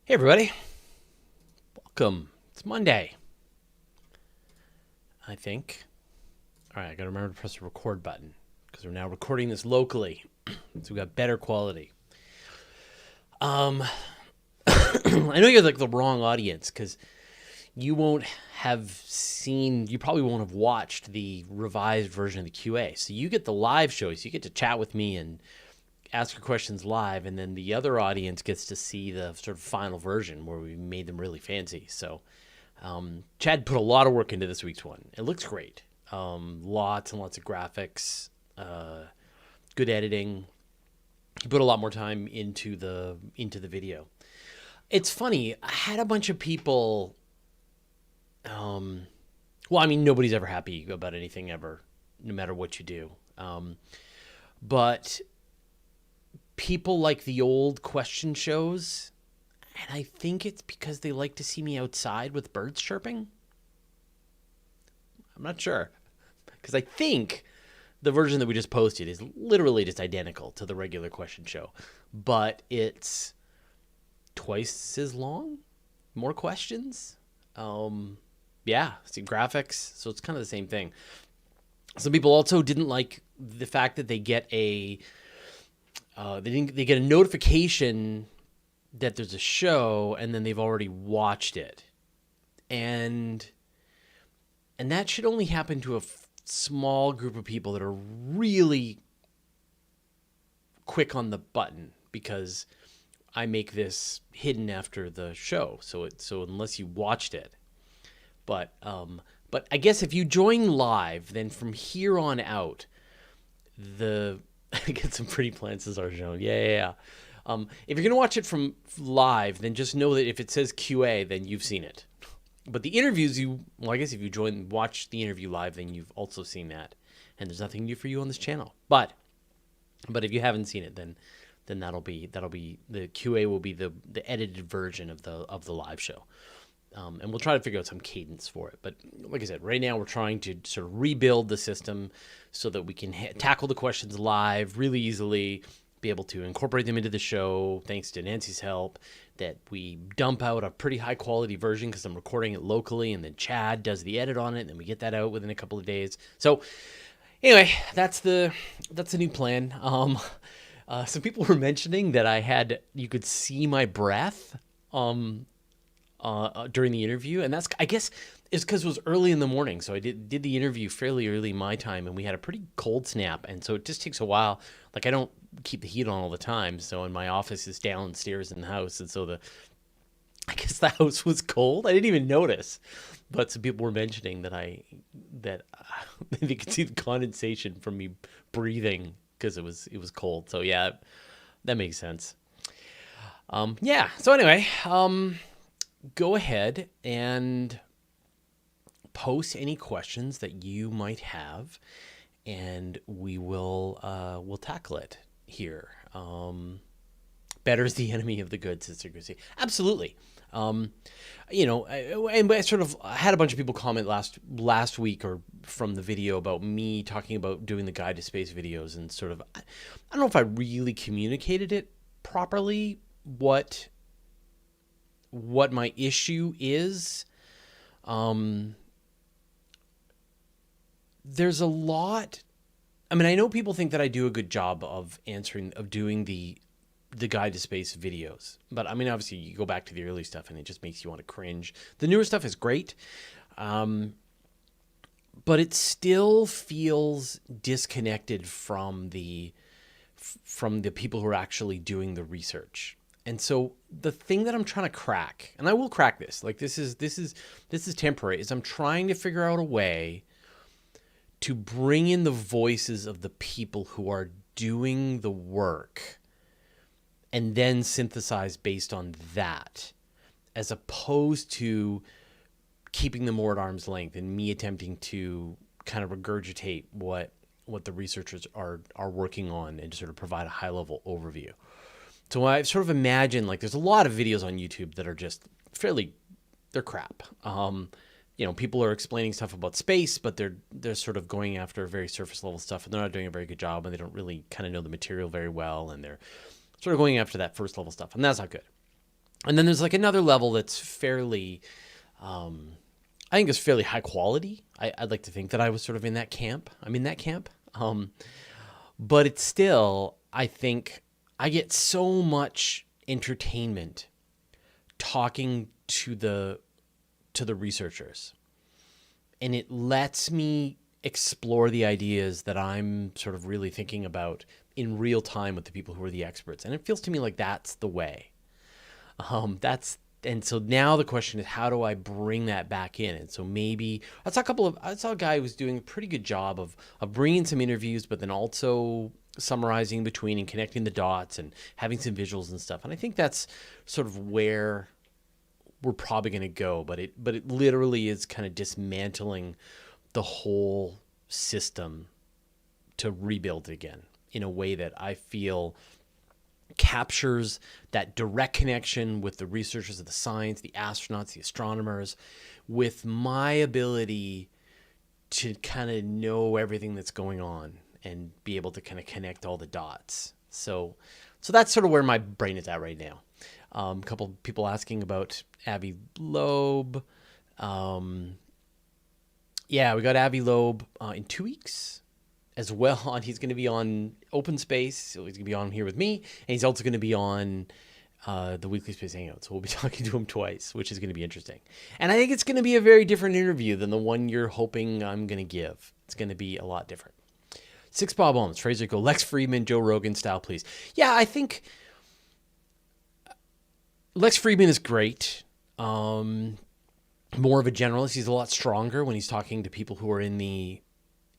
Hey everybody, welcome. It's Monday, I think. All right, I gotta remember to press the record button because we're now recording this locally, so we got better quality. I know you're like the wrong audience because you won't have seen, you probably won't have watched the revised version of the QA. So you get the live show, so you get to chat with me and ask your questions live, and then the other audience gets to see the sort of final version where we made them really fancy. So Chad put a lot of work into this week's one. It looks great. Lots and lots of graphics, good editing. He put a lot more time into the video. It's funny. I had a bunch of people. Well, I mean, nobody's ever happy about anything ever, no matter what you do. But people like the old question shows, and I think it's because they like to see me outside with birds chirping. I'm not sure, because I think the version that we just posted is literally just identical to the regular question show, but it's twice as long, more questions. Yeah, see graphics, so it's kind of the same thing. Some people also didn't like the fact that they get a they get a notification that there's a show and then they've already watched it, and that should only happen to a small group of people that are really quick on the button, because I make this hidden after the show, so unless you watched it. But I guess if you join live, then from here on out, I get some pretty plants as our show. Yeah. If you're gonna watch it from live, then just know that if it says QA, then you've seen it. But the interviews, I guess if you watch the interview live, then you've also seen that, and there's nothing new for you on this channel. But if you haven't seen it, then that'll be the QA will be the edited version of the live show. And we'll try to figure out some cadence for it. But like I said, right now we're trying to sort of rebuild the system so that we can tackle the questions live really easily, be able to incorporate them into the show thanks to Nancy's help, that we dump out a pretty high quality version because I'm recording it locally, and then Chad does the edit on it, and then we get that out within a couple of days. So anyway, that's the new plan. Some people were mentioning that you could see my breath during the interview, and that's, I guess, is because it was early in the morning. So I did the interview fairly early my time, and we had a pretty cold snap, and so it just takes a while. Like, I don't keep the heat on all the time, so in my office is downstairs in the house, and so I guess the house was cold. I didn't even notice, but some people were mentioning that they could see the condensation from me breathing because it was cold. So yeah, that makes sense. Yeah. So anyway, go ahead and post any questions that you might have, and we'll tackle it here. Better is the enemy of the good, Sister Gracie. Absolutely. And I sort of had a bunch of people comment last week or from the video about me talking about doing the Guide to Space videos, and sort of, I don't know if I really communicated it properly, what my issue is. There's a lot. I mean, I know people think that I do a good job of doing the Guide to Space videos, but I mean, obviously you go back to the early stuff and it just makes you want to cringe. The newer stuff is great. But it still feels disconnected from the people who are actually doing the research. And so the thing that I'm trying to crack, and I will crack this, like this is temporary, is I'm trying to figure out a way to bring in the voices of the people who are doing the work and then synthesize based on that, as opposed to keeping them more at arm's length and me attempting to kind of regurgitate what the researchers are working on and to sort of provide a high level overview. So I sort of imagine, like, there's a lot of videos on YouTube that are just they're crap. People are explaining stuff about space, but they're sort of going after very surface level stuff, and they're not doing a very good job, and they don't really kind of know the material very well, and they're sort of going after that first level stuff, and that's not good. And then there's like another level that's fairly, I think it's fairly high quality. I'd like to think that I was sort of in that camp. I'm in that camp. But it's still, I think I get so much entertainment talking to the researchers, and it lets me explore the ideas that I'm sort of really thinking about in real time with the people who are the experts. And it feels to me like that's the way. And so now the question is, how do I bring that back in? And so maybe I saw a guy who was doing a pretty good job of bringing some interviews, but then also summarizing between and connecting the dots and having some visuals and stuff. And I think that's sort of where we're probably going to go. But it literally is kind of dismantling the whole system to rebuild it again in a way that I feel captures that direct connection with the researchers of the science, the astronauts, the astronomers, with my ability to kind of know everything that's going on and be able to kind of connect all the dots. So that's sort of where my brain is at right now. A couple people asking about Avi Loeb. Yeah, we got Avi Loeb in 2 weeks as well. And he's going to be on Open Space. So he's going to be on here with me. And he's also going to be on the weekly Space Hangout. So we'll be talking to him twice, which is going to be interesting. And I think it's going to be a very different interview than the one you're hoping I'm going to give. It's going to be a lot different. 6 Bob Holmes, Fraser go, Lex Friedman, Joe Rogan style, please. Yeah, I think Lex Friedman is great. More of a generalist. He's a lot stronger when he's talking to people who are in the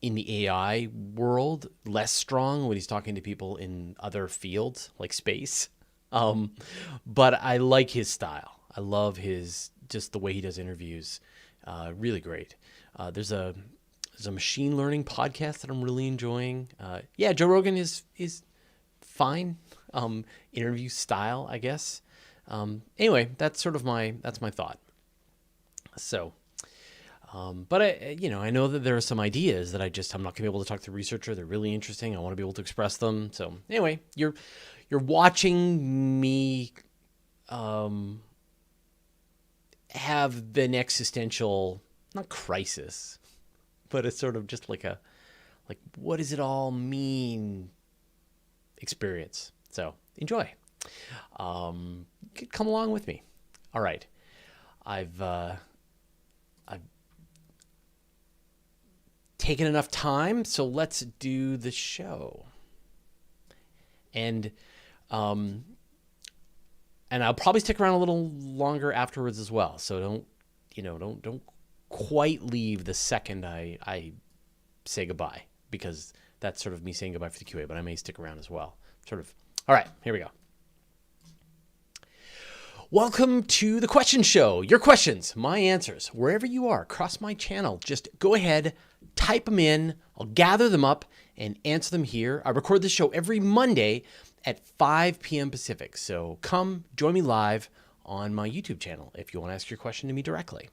AI world. Less strong when he's talking to people in other fields like space. But I like his style. I love just the way he does interviews. Really great. There's a machine learning podcast that I'm really enjoying. Yeah, Joe Rogan is fine. Interview style, I guess. Anyway, that's my thought. So, but I know that there are some ideas that I'm not gonna be able to talk to the researcher. They're really interesting. I want to be able to express them. So anyway, you're watching me, have an existential, not crisis, but it's sort of just like what does it all mean experience. So enjoy. Come along with me. All right. I've taken enough time, so let's do the show. And I'll probably stick around a little longer afterwards as well. So don't quite leave the second I say goodbye, because that's sort of me saying goodbye for the QA, but I may stick around as well. Sort of. All right, here we go. Welcome to the question show. Your questions, my answers, wherever you are across my channel, just go ahead, type them in. I'll gather them up and answer them here. I record this show every Monday at 5 p.m. Pacific. So come join me live on my YouTube channel if you want to ask your question to me directly.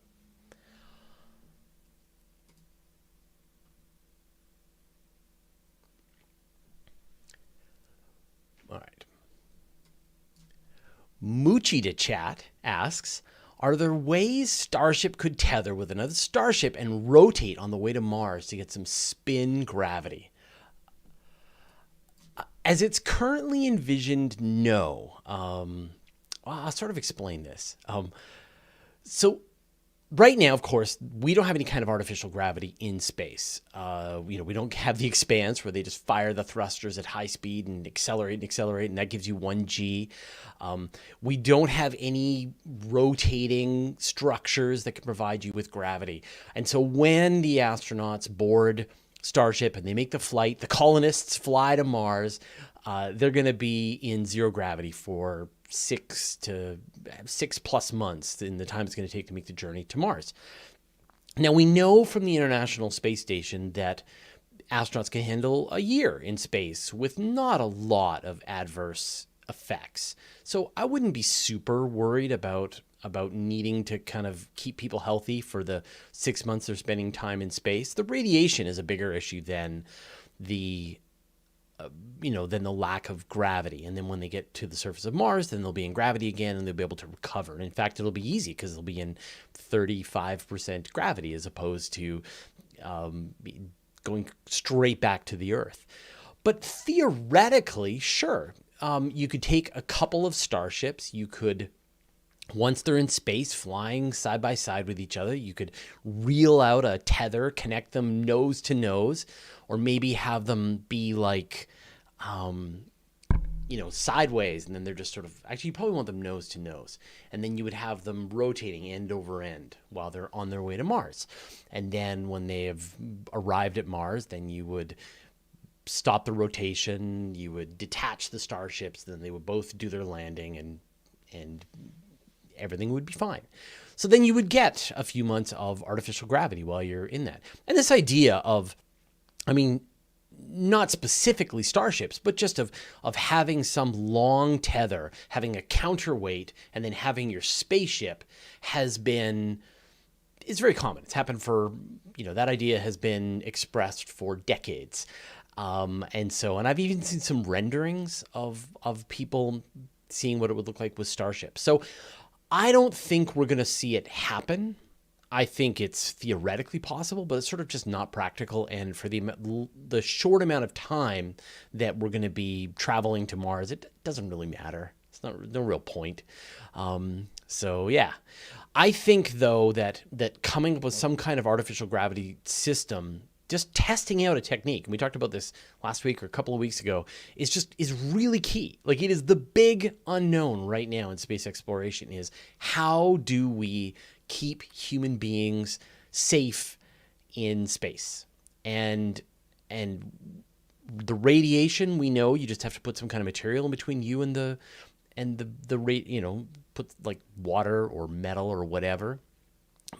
All right. Moochie to Chat asks, are there ways Starship could tether with another starship and rotate on the way to Mars to get some spin gravity? As it's currently envisioned, no. I'll sort of explain this. So right now, of course, we don't have any kind of artificial gravity in space. We don't have the expanse where they just fire the thrusters at high speed and accelerate, and that gives you 1G. We don't have any rotating structures that can provide you with gravity. And so when the astronauts board Starship and they make the flight, the colonists fly to Mars, they're going to be in zero gravity for 6+ months in the time it's going to take to make the journey to Mars. Now, we know from the International Space Station that astronauts can handle a year in space with not a lot of adverse effects. So I wouldn't be super worried about needing to kind of keep people healthy for the 6 months they're spending time in space. The radiation is a bigger issue than the than the lack of gravity. And then when they get to the surface of Mars, then they'll be in gravity again and they'll be able to recover. And in fact, it'll be easy because they'll be in 35% gravity as opposed to going straight back to the Earth. But theoretically, sure, you could take a couple of starships. You could, once they're in space, flying side by side with each other, you could reel out a tether, connect them nose to nose, or maybe have them be like, sideways, and then they're just sort of, actually, you probably want them nose to nose. And then you would have them rotating end over end while they're on their way to Mars. And then when they have arrived at Mars, then you would stop the rotation, you would detach the starships, then they would both do their landing, and everything would be fine. So then you would get a few months of artificial gravity while you're in that. And this idea of, not specifically starships, but just of having some long tether, having a counterweight, and then having your spaceship it's very common. It's happened for, that idea has been expressed for decades. And I've even seen some renderings of people seeing what it would look like with starships. So I don't think we're going to see it happen. I think it's theoretically possible, but it's sort of just not practical. And for the short amount of time that we're going to be traveling to Mars, it doesn't really matter. It's no real point. I think, though, that coming up with some kind of artificial gravity system, just testing out a technique, and we talked about this last week or a couple of weeks ago, is really key. Like, it is the big unknown right now in space exploration is how do we keep human beings safe in space? And the radiation, we know you just have to put some kind of material in between you and the put like water or metal or whatever.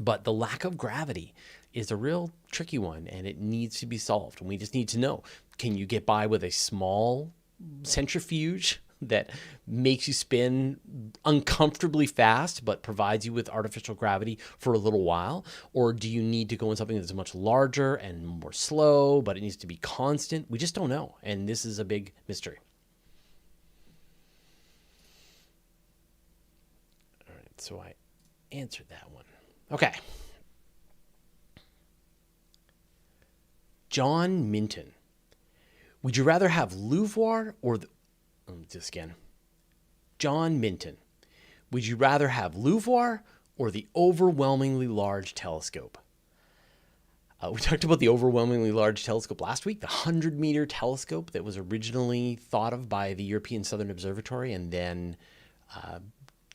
But the lack of gravity is a real tricky one, and it needs to be solved. And we just need to know, can you get by with a small centrifuge that makes you spin uncomfortably fast but provides you with artificial gravity for a little while? Or do you need to go in something that's much larger and more slow, but it needs to be constant? We just don't know, and this is a big mystery. All right, so I answered that one. Okay. John Minton. Would you rather have LUVOIR or this again. John Minton. Would you rather have LUVOIR or the overwhelmingly large telescope? We talked about the overwhelmingly large telescope last week, the 100-meter telescope that was originally thought of by the European Southern Observatory and then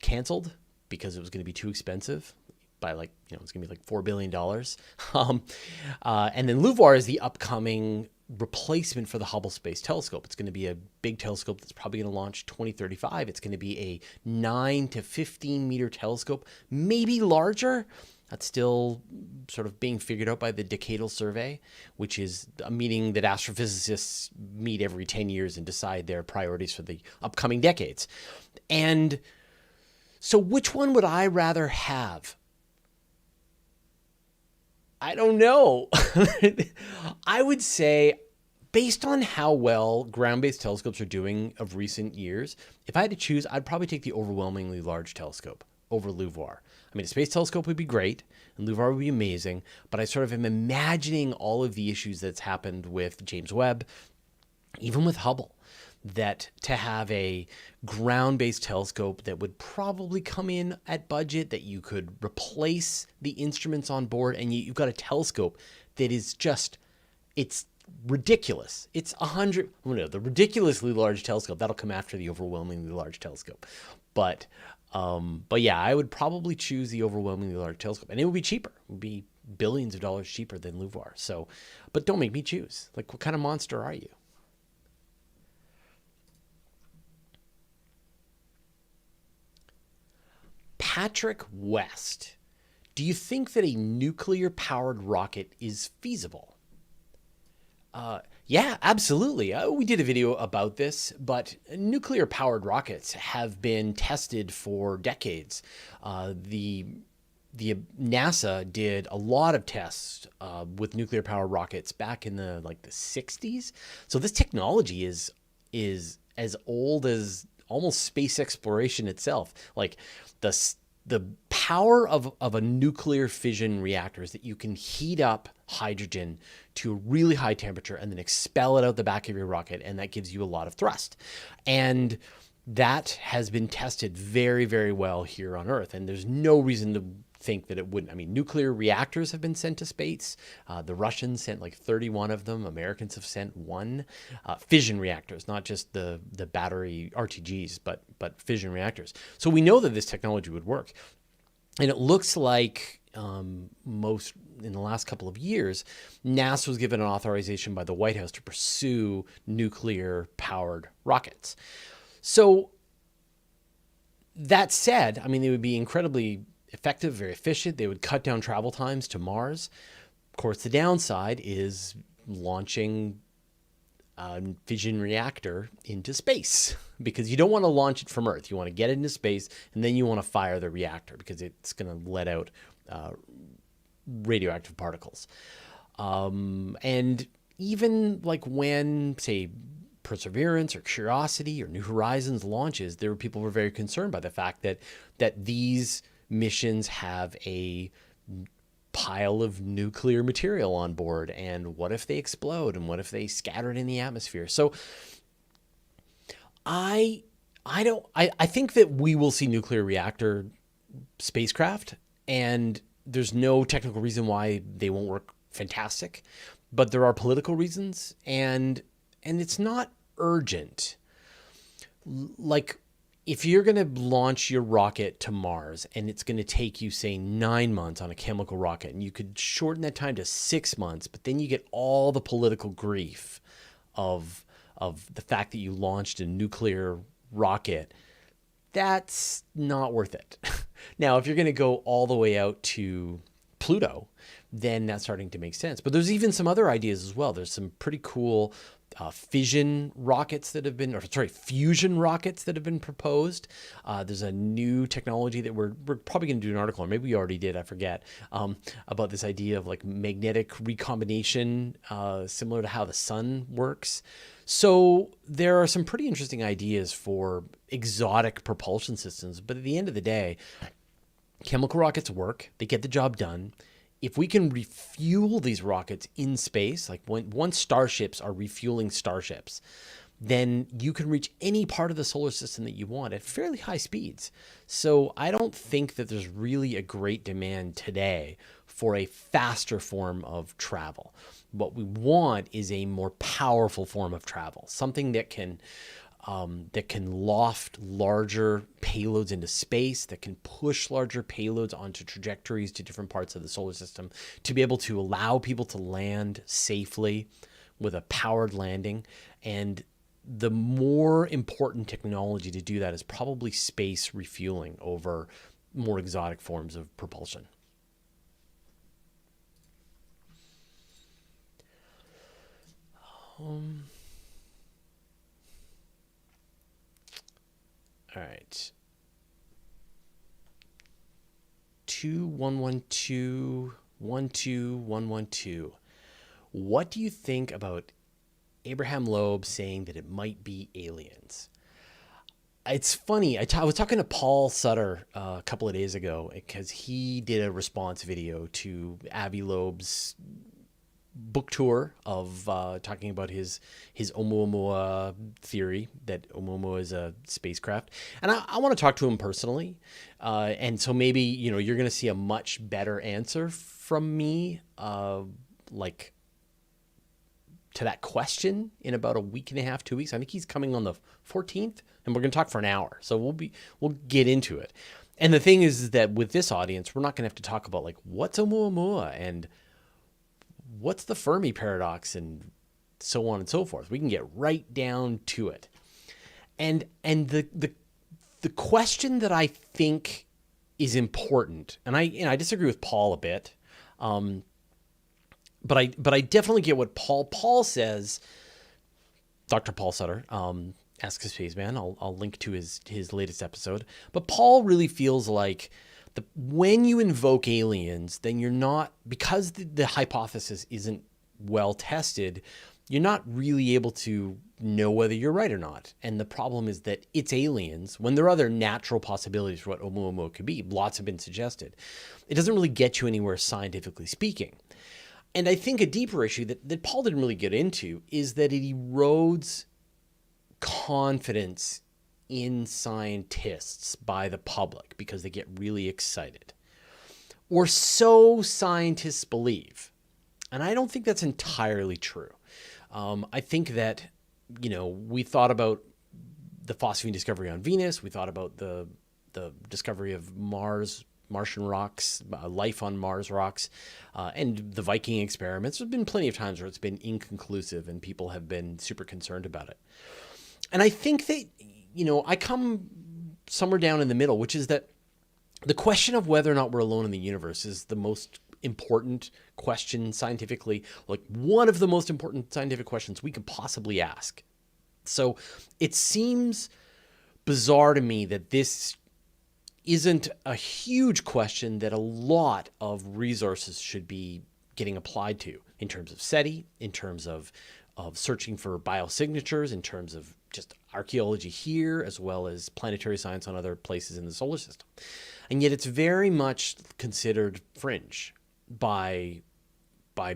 canceled because it was going to be too expensive. By it's going to be like $4 billion. And then LUVOIR is the upcoming replacement for the Hubble Space Telescope. It's going to be a big telescope that's probably going to launch 2035. It's going to be a 9 to 15 meter telescope, maybe larger. That's still sort of being figured out by the Decadal Survey, which is a meeting that astrophysicists meet every 10 years and decide their priorities for the upcoming decades. And so which one would I rather have? I don't know. I would say, based on how well ground-based telescopes are doing of recent years, if I had to choose, I'd probably take the overwhelmingly large telescope over LUVOIR. A space telescope would be great, and LUVOIR would be amazing, but I sort of am imagining all of the issues that's happened with James Webb, even with Hubble, that to have a ground-based telescope that would probably come in at budget, that you could replace the instruments on board, and you've got a telescope that is just, it's ridiculous. It's the ridiculously large telescope. That'll come after the overwhelmingly large telescope. But yeah, I would probably choose the overwhelmingly large telescope, and it would be cheaper. It would be billions of dollars cheaper than LUVOIR. So, but don't make me choose. Like, what kind of monster are you? Patrick West, do you think that a nuclear-powered rocket is feasible? Yeah, absolutely. We did a video about this, but nuclear-powered rockets have been tested for decades. The NASA did a lot of tests with nuclear powered rockets back in the 60s. So this technology is as old as almost space exploration itself. Like the power of a nuclear fission reactor is that you can heat up hydrogen to a really high temperature and then expel it out the back of your rocket, and that gives you a lot of thrust. And that has been tested very, very well here on Earth, and there's no reason to think that it wouldn't. I mean, nuclear reactors have been sent to space. The Russians sent like 31 of them. Americans have sent one. Fission reactors, not just the battery RTGs, but fission reactors. So we know that this technology would work. And it looks like most in the last couple of years, NASA was given an authorization by the White House to pursue nuclear-powered rockets. So that said, I mean, they would be incredibly effective, very efficient. They would cut down travel times to Mars. Of course, the downside is launching a fission reactor into space, because you don't want to launch it from Earth. You want to get it into space, and then you want to fire the reactor because it's going to let out radioactive particles. And even like when, say, Perseverance or Curiosity or New Horizons launches, people were very concerned by the fact that these missions have a pile of nuclear material on board, and what if they explode, and what if they scatter it in the atmosphere? So I think that we will see nuclear reactor spacecraft, and there's no technical reason why they won't work fantastic, but there are political reasons, and it's not urgent. Like, if you're going to launch your rocket to Mars and it's going to take you, say, 9 months on a chemical rocket, and you could shorten that time to 6 months, but then you get all the political grief of the fact that you launched a nuclear rocket, that's not worth it. Now, if you're going to go all the way out to Pluto, then that's starting to make sense. But there's even some other ideas as well. There's some pretty cool fusion rockets that have been proposed. There's a new technology that we're probably going to do an article, or maybe we already did, I forget, about this idea of like magnetic recombination, similar to how the sun works. So there are some pretty interesting ideas for exotic propulsion systems, but at the end of the day, chemical rockets work. They get the job done. If we can refuel these rockets in space, like once starships are refueling starships, then you can reach any part of the solar system that you want at fairly high speeds. So I don't think that there's really a great demand today for a faster form of travel. What we want is a more powerful form of travel, something that can loft larger payloads into space, that can push larger payloads onto trajectories to different parts of the solar system, to be able to allow people to land safely with a powered landing. And the more important technology to do that is probably space refueling over more exotic forms of propulsion. All right. 211212112. What do you think about Abraham Loeb saying that it might be aliens? It's funny. I was talking to Paul Sutter a couple of days ago because he did a response video to Avi Loeb's book tour of talking about his Oumuamua theory that Oumuamua is a spacecraft, and I want to talk to him personally, and so maybe you're going to see a much better answer from me, like to that question in about a week and a half, 2 weeks. I think he's coming on the 14th, and we're going to talk for an hour, so we'll get into it. And the thing is that with this audience, we're not going to have to talk about like what's Oumuamua and what's the Fermi paradox and so on and so forth. We can get right down to it. And the question that I think is important, and I disagree with Paul a bit, but I definitely get what Paul says. Dr. Paul Sutter, Ask a Spaceman. I'll link to his latest episode. But Paul really feels like When you invoke aliens, then you're not, because the hypothesis isn't well tested, you're not really able to know whether you're right or not. And the problem is that it's aliens, when there are other natural possibilities for what Oumuamua could be. Lots have been suggested. It doesn't really get you anywhere scientifically speaking. And I think a deeper issue that Paul didn't really get into is that it erodes confidence in scientists by the public because they get really excited. Or so scientists believe. And I don't think that's entirely true. I think that, we thought about the phosphine discovery on Venus. We thought about the discovery of Martian rocks, life on Mars rocks, and the Viking experiments. There's been plenty of times where it's been inconclusive and people have been super concerned about it. And I think that, I come somewhere down in the middle, which is that the question of whether or not we're alone in the universe is the most important question scientifically, like one of the most important scientific questions we could possibly ask. So it seems bizarre to me that this isn't a huge question that a lot of resources should be getting applied to in terms of SETI, in terms of searching for biosignatures, in terms of just archaeology here, as well as planetary science on other places in the solar system. And yet it's very much considered fringe by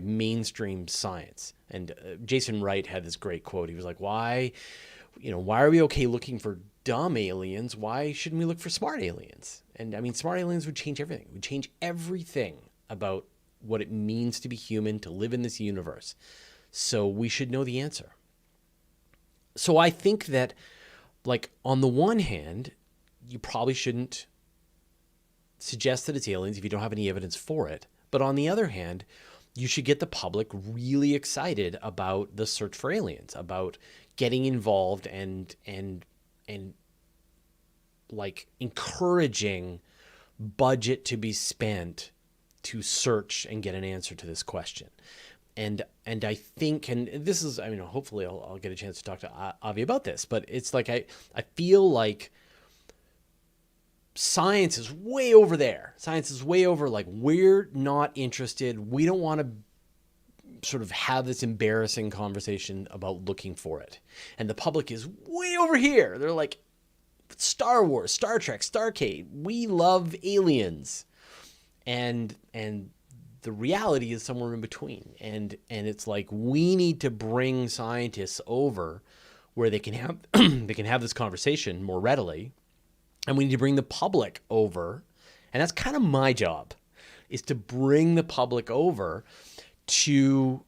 mainstream science. And Jason Wright had this great quote. He was like, why are we okay looking for dumb aliens? Why shouldn't we look for smart aliens? And I mean, smart aliens would change everything. It would change everything about what it means to be human, to live in this universe. So we should know the answer. So I think that, like, on the one hand, you probably shouldn't suggest that it's aliens if you don't have any evidence for it. But on the other hand, you should get the public really excited about the search for aliens, about getting involved and like encouraging budget to be spent to search and get an answer to this question. And I think, and this is, hopefully I'll get a chance to talk to Avi about this, but it's like, I feel like science is way over there. Science is way over, like, we're not interested. We don't want to sort of have this embarrassing conversation about looking for it. And the public is way over here. They're like, Star Wars, Star Trek, Starcade. We love aliens. And the reality is somewhere in between. And it's like, we need to bring scientists over where they can have this conversation more readily. And we need to bring the public over. And that's kind of my job, is to bring the public over to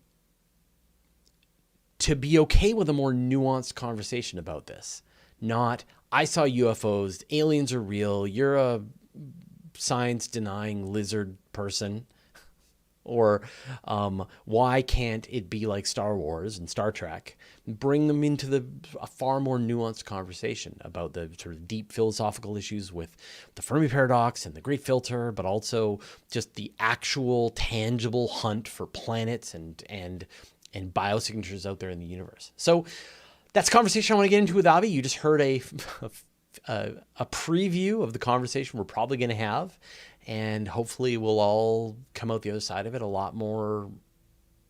be okay with a more nuanced conversation about this. Not, I saw UFOs, aliens are real, you're a science-denying lizard person. Or why can't it be like Star Wars and Star Trek? Bring them into a far more nuanced conversation about the sort of deep philosophical issues with the Fermi paradox and the Great Filter, but also just the actual tangible hunt for planets and biosignatures out there in the universe. So that's a conversation I want to get into with Avi. You just heard a preview of the conversation we're probably going to have. And hopefully we'll all come out the other side of it a lot more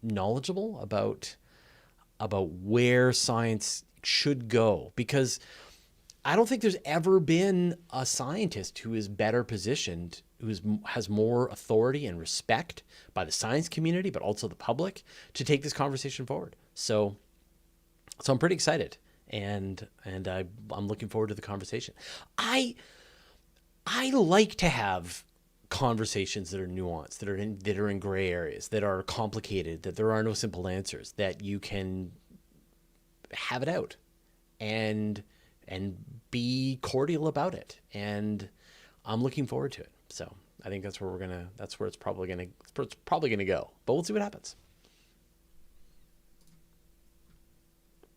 knowledgeable about where science should go. Because I don't think there's ever been a scientist who is better positioned, has more authority and respect by the science community, but also the public, to take this conversation forward. So I'm pretty excited, and I'm looking forward to the conversation. I like to have conversations that are nuanced, that are in gray areas, that are complicated, that there are no simple answers, that you can have it out and be cordial about it. And I'm looking forward to it. So I think that's where it's probably gonna go. But we'll see what happens.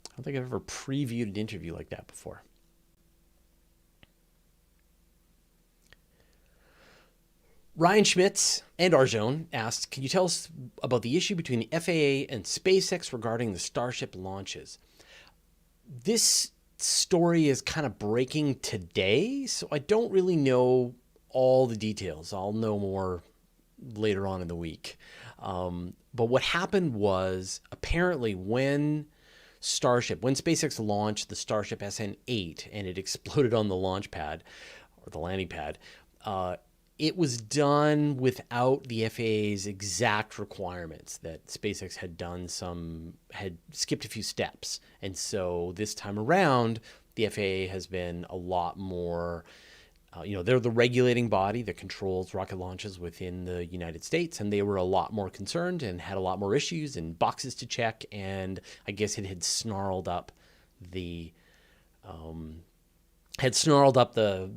I don't think I've ever previewed an interview like that before. Ryan Schmitz and Arjone asked, can you tell us about the issue between the FAA and SpaceX regarding the Starship launches? This story is kind of breaking today, so I don't really know all the details. I'll know more later on in the week. But what happened was, apparently when SpaceX launched the Starship SN8 and it exploded on the launch pad or the landing pad, it was done without the FAA's exact requirements. That SpaceX had skipped a few steps. And so this time around, the FAA has been a lot more, they're the regulating body that controls rocket launches within the United States, and they were a lot more concerned and had a lot more issues and boxes to check. And I guess it had snarled up the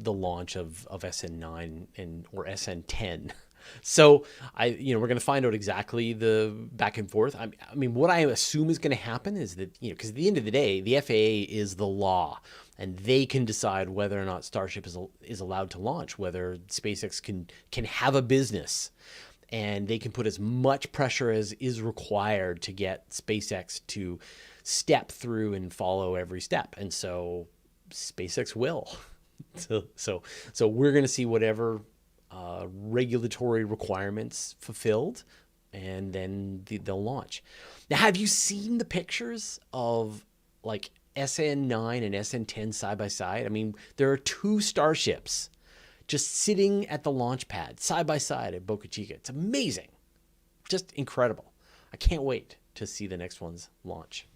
launch of SN9 or SN10. So we're going to find out exactly the back and forth. I mean, what I assume is going to happen is that, because at the end of the day, the FAA is the law, and they can decide whether or not Starship is allowed to launch, whether SpaceX can have a business, and they can put as much pressure as is required to get SpaceX to step through and follow every step. And so SpaceX will. So we're going to see whatever regulatory requirements fulfilled, and then they'll launch. Now, have you seen the pictures of like SN9 and SN10 side by side? I mean, there are two starships just sitting at the launch pad side by side at Boca Chica. It's amazing. Just incredible. I can't wait to see the next ones launch.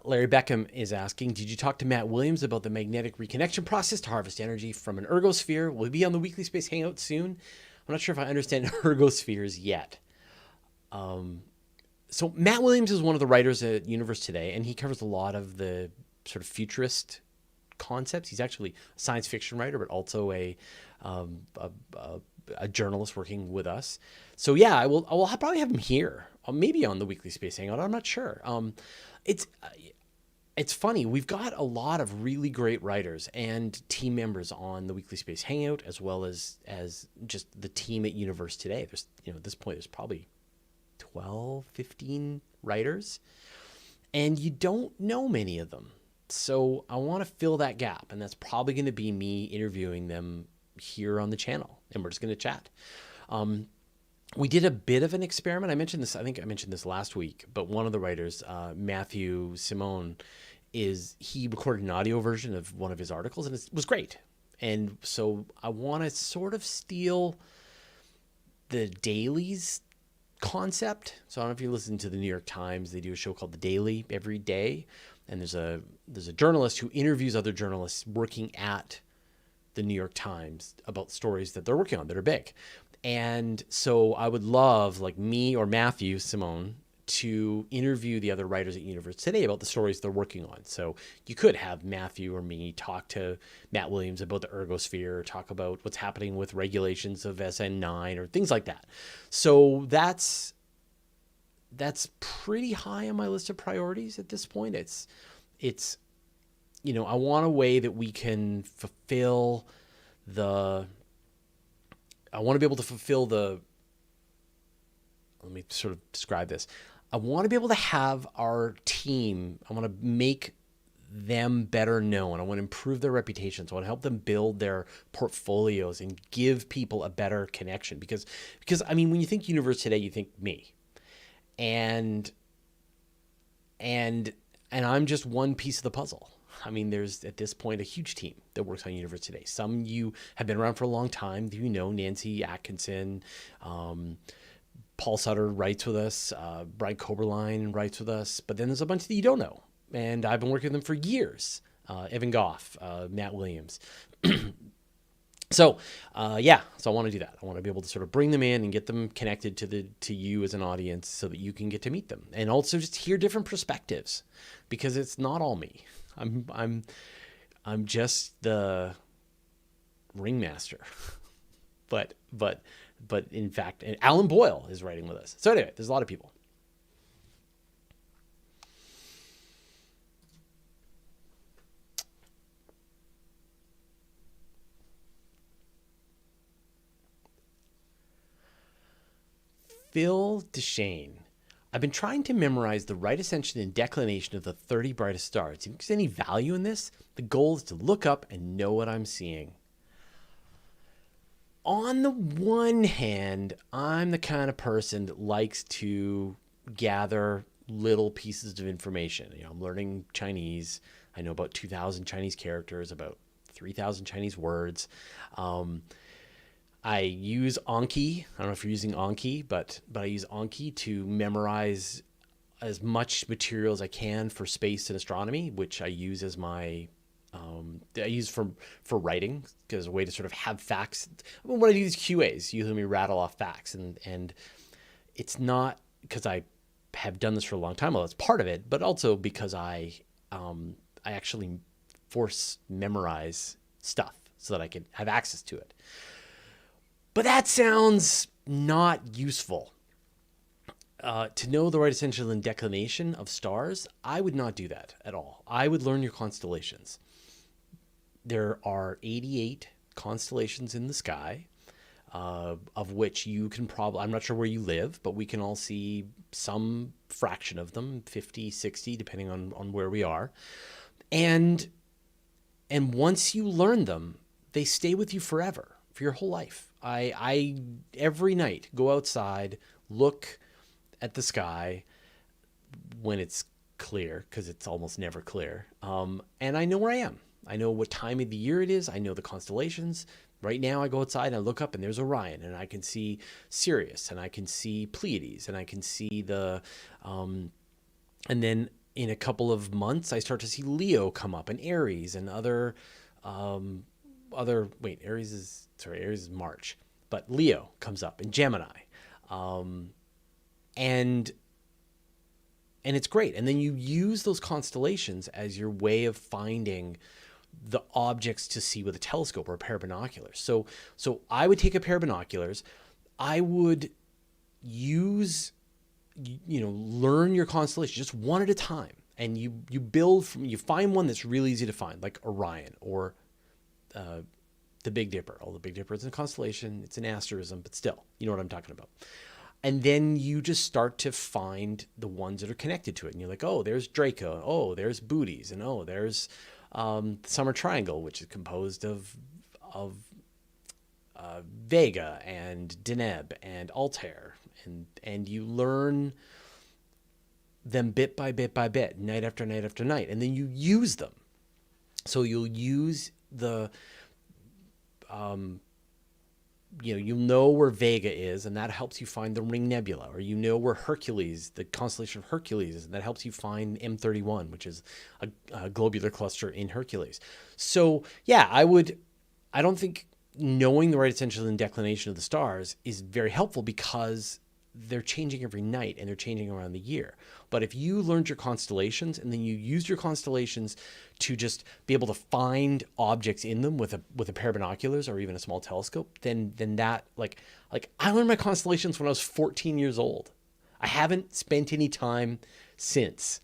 Larry Beckham is asking, did you talk to Matt Williams about the magnetic reconnection process to harvest energy from an ergosphere? Will he be on the weekly Space Hangout soon? I'm not sure if I understand ergospheres yet. So Matt Williams is one of the writers at Universe Today, and he covers a lot of the sort of futurist concepts. He's actually a science fiction writer, but also a journalist working with us. So yeah, I will probably have him here, maybe on the weekly Space Hangout. I'm not sure. It's funny. We've got a lot of really great writers and team members on the weekly Space Hangout, as well as just the team at Universe Today. There's, at this point, there's probably 12, 15 writers, and you don't know many of them. So I want to fill that gap, and that's probably going to be me interviewing them here on the channel, and we're just going to chat. We did a bit of an experiment. I think I mentioned this last week, but one of the writers, Matthew Simone, he recorded an audio version of one of his articles, and it was great. And so I want to sort of steal the dailies concept. So I don't know if you listen to the New York Times, they do a show called The Daily every day. And there's a journalist who interviews other journalists working at the New York Times about stories that they're working on that are big. And so I would love, like, me or Matthew Simone to interview the other writers at Universe Today about the stories they're working on. So you could have Matthew or me talk to Matt Williams about the ergosphere, or talk about what's happening with regulations of SN9 or things like that. So that's pretty high on my list of priorities at this point. It's I want a way that we can fulfill let me sort of describe this. I want to be able to have our team, I want to make them better known. I want to improve their reputations. I want to help them build their portfolios and give people a better connection. Because I mean, when you think Universe Today, you think me. And I'm just one piece of the puzzle. I mean, there's at this point a huge team that works on Universe Today. Some you have been around for a long time. Nancy Atkinson, Paul Sutter writes with us, Brian Koberline writes with us, but then there's a bunch that you don't know. And I've been working with them for years. Evan Goff, Matt Williams. So I want to do that. I want to be able to sort of bring them in and get them connected to you as an audience, so that you can get to meet them, and also just hear different perspectives, because it's not all me. I'm just the ringmaster, but in fact, and Alan Boyle is writing with us. So anyway, there's a lot of people. Phil Deshane, I've been trying to memorize the right ascension and declination of the 30 brightest stars. If there's any value in this, the goal is to look up and know what I'm seeing. On the one hand, I'm the kind of person that likes to gather little pieces of information. You know, I'm learning Chinese. I know about 2,000 Chinese characters, about 3,000 Chinese words. I use Anki. I don't know if you're using Anki, but I use Anki to memorize as much material as I can for space and astronomy, which I use as my I use for writing as a way to sort of have facts. When I do these QAs, you hear me rattle off facts, and it's not because I have done this for a long time. Well, that's part of it, but also because I actually force memorize stuff so that I can have access to it. But that sounds not useful. To know the right ascension and declination of stars, I would not do that at all. I would learn your constellations. There are 88 constellations in the sky, of which you can probably, I'm not sure where you live, but we can all see some fraction of them, 50, 60, depending on where we are. And once you learn them, they stay with you forever, for your whole life. I every night go outside, look at the sky when it's clear, because it's almost never clear. And I know where I am. I know what time of the year it is. I know the constellations. Right now I go outside and I look up and there's Orion, and I can see Sirius, and I can see Pleiades, and I can see and then in a couple of months I start to see Leo come up, and Aries, and Aries is March, but Leo comes up, and Gemini. And it's great. And then you use those constellations as your way of finding the objects to see with a telescope or a pair of binoculars. So I would take a pair of binoculars. I would learn your constellation just one at a time. And you find one that's really easy to find, like Orion or the Big Dipper. Oh, the Big Dipper is a constellation. It's an asterism, but still, you know what I'm talking about. And then you just start to find the ones that are connected to it. And you're like, oh, there's Draco. Oh, there's Bootes. And oh, there's Summer Triangle, which is composed of Vega and Deneb and Altair. And you learn them bit by bit by bit, night after night after night. And then you use them. So you'll use you'll know where Vega is, and that helps you find the Ring Nebula. Or you know where Hercules, the constellation of Hercules, is, and that helps you find M31, which is a globular cluster in Hercules. So yeah, I don't think knowing the right ascension and declination of the stars is very helpful, because they're changing every night and they're changing around the year. But if you learned your constellations and then you used your constellations to just be able to find objects in them with a pair of binoculars or even a small telescope, then that, like I learned my constellations when I was 14 years old. I haven't spent any time since.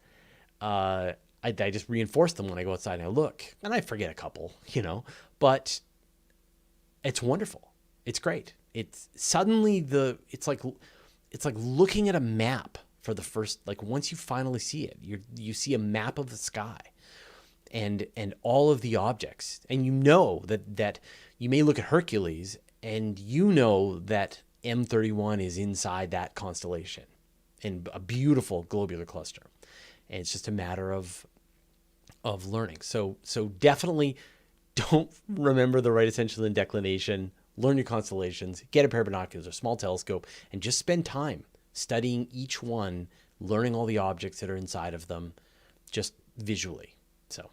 I just reinforce them when I go outside and I look, and I forget a couple, but it's wonderful. It's great. It's suddenly it's like looking at a map for the first, like, once you finally see it, you see a map of the sky and all of the objects. And you know that you may look at Hercules and you know that M31 is inside that constellation in a beautiful globular cluster. And it's just a matter of learning. So definitely don't remember the right ascension and declination. Learn your constellations, get a pair of binoculars or a small telescope, and just spend time studying each one, learning all the objects that are inside of them, just visually. So.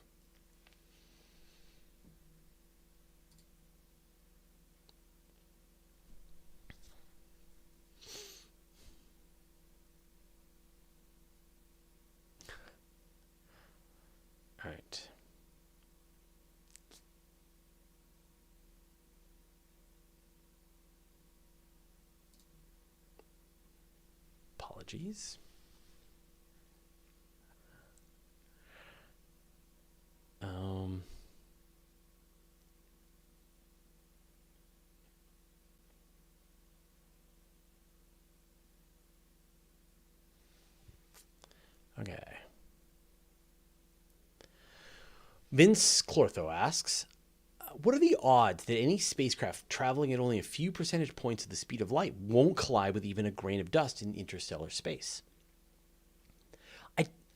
All right. Apologies. Vince Clortho asks, what are the odds that any spacecraft traveling at only a few percentage points of the speed of light won't collide with even a grain of dust in interstellar space?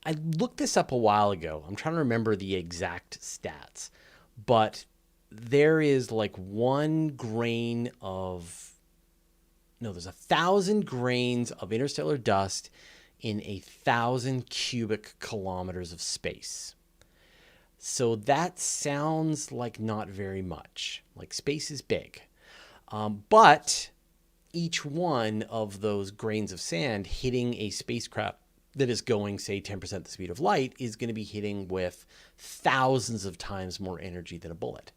I looked this up a while ago. I'm trying to remember the exact stats, but there is like there's 1,000 grains of interstellar dust in 1,000 cubic kilometers of space. So that sounds like not very much. Like, space is big. But each one of those grains of sand hitting a spacecraft that is going, say, 10% the speed of light is going to be hitting with thousands of times more energy than a bullet.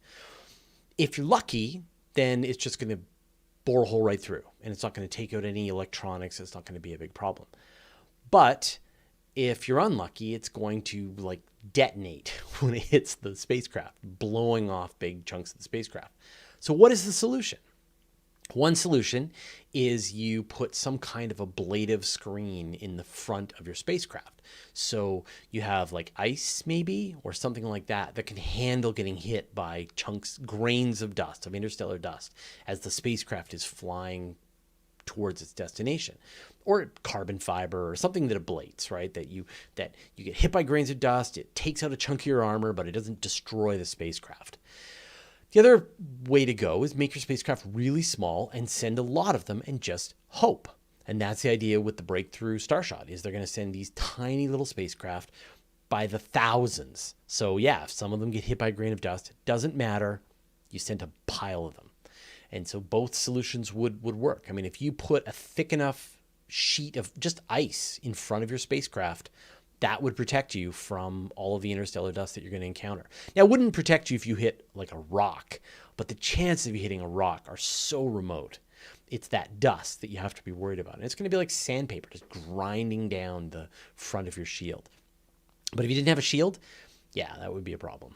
If you're lucky, then it's just going to bore a hole right through, and it's not going to take out any electronics. It's not going to be a big problem. But if you're unlucky, it's going to like detonate when it hits the spacecraft, blowing off big chunks of the spacecraft. So what is the solution? One solution is you put some kind of ablative screen in the front of your spacecraft. So you have like ice maybe, or something like that can handle getting hit by grains of dust, of interstellar dust, as the spacecraft is flying towards its destination. Or carbon fiber, or something that ablates, right? That you get hit by grains of dust, it takes out a chunk of your armor, but it doesn't destroy the spacecraft. The other way to go is make your spacecraft really small and send a lot of them and just hope. And that's the idea with the Breakthrough Starshot, is they're going to send these tiny little spacecraft by the thousands. So yeah, if some of them get hit by a grain of dust, it doesn't matter. You send a pile of them. And so both solutions would work. I mean, if you put a thick enough sheet of just ice in front of your spacecraft, that would protect you from all of the interstellar dust that you're going to encounter. Now, it wouldn't protect you if you hit like a rock, but the chances of you hitting a rock are so remote. It's that dust that you have to be worried about. And it's going to be like sandpaper, just grinding down the front of your shield. But if you didn't have a shield, yeah, that would be a problem.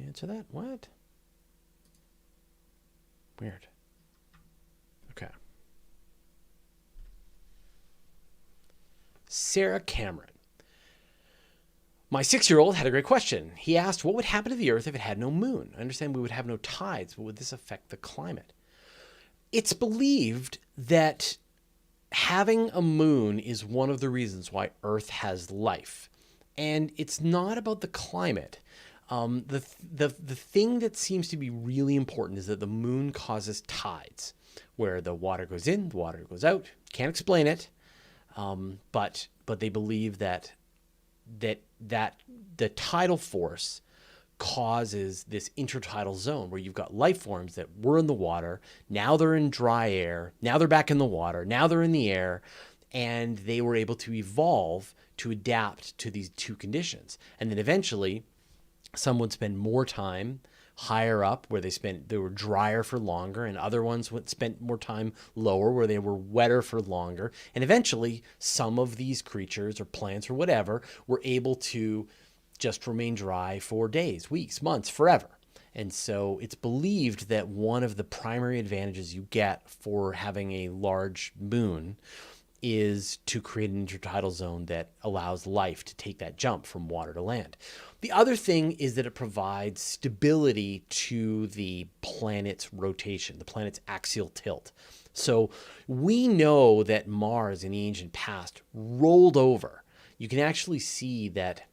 Answer that? What? Weird. Okay. Sarah Cameron. My 6-year-old had a great question. He asked, what would happen to the Earth if it had no moon? I understand we would have no tides, but would this affect the climate? It's believed that having a moon is one of the reasons why Earth has life. And it's not about the climate. The thing that seems to be really important is that the moon causes tides, where the water goes in, the water goes out. Can't explain it, but they believe that the tidal force causes this intertidal zone where you've got life forms that were in the water, now they're in dry air, now they're back in the water, now they're in the air, and they were able to evolve to adapt to these two conditions. And then eventually some would spend more time higher up where they were drier for longer, and other ones would spend more time lower where they were wetter for longer. And eventually some of these creatures or plants or whatever were able to just remain dry for days, weeks, months, forever. And so it's believed that one of the primary advantages you get for having a large moon is to create an intertidal zone that allows life to take that jump from water to land. The other thing is that it provides stability to the planet's rotation, the planet's axial tilt. So we know that Mars in the ancient past rolled over. You can actually see that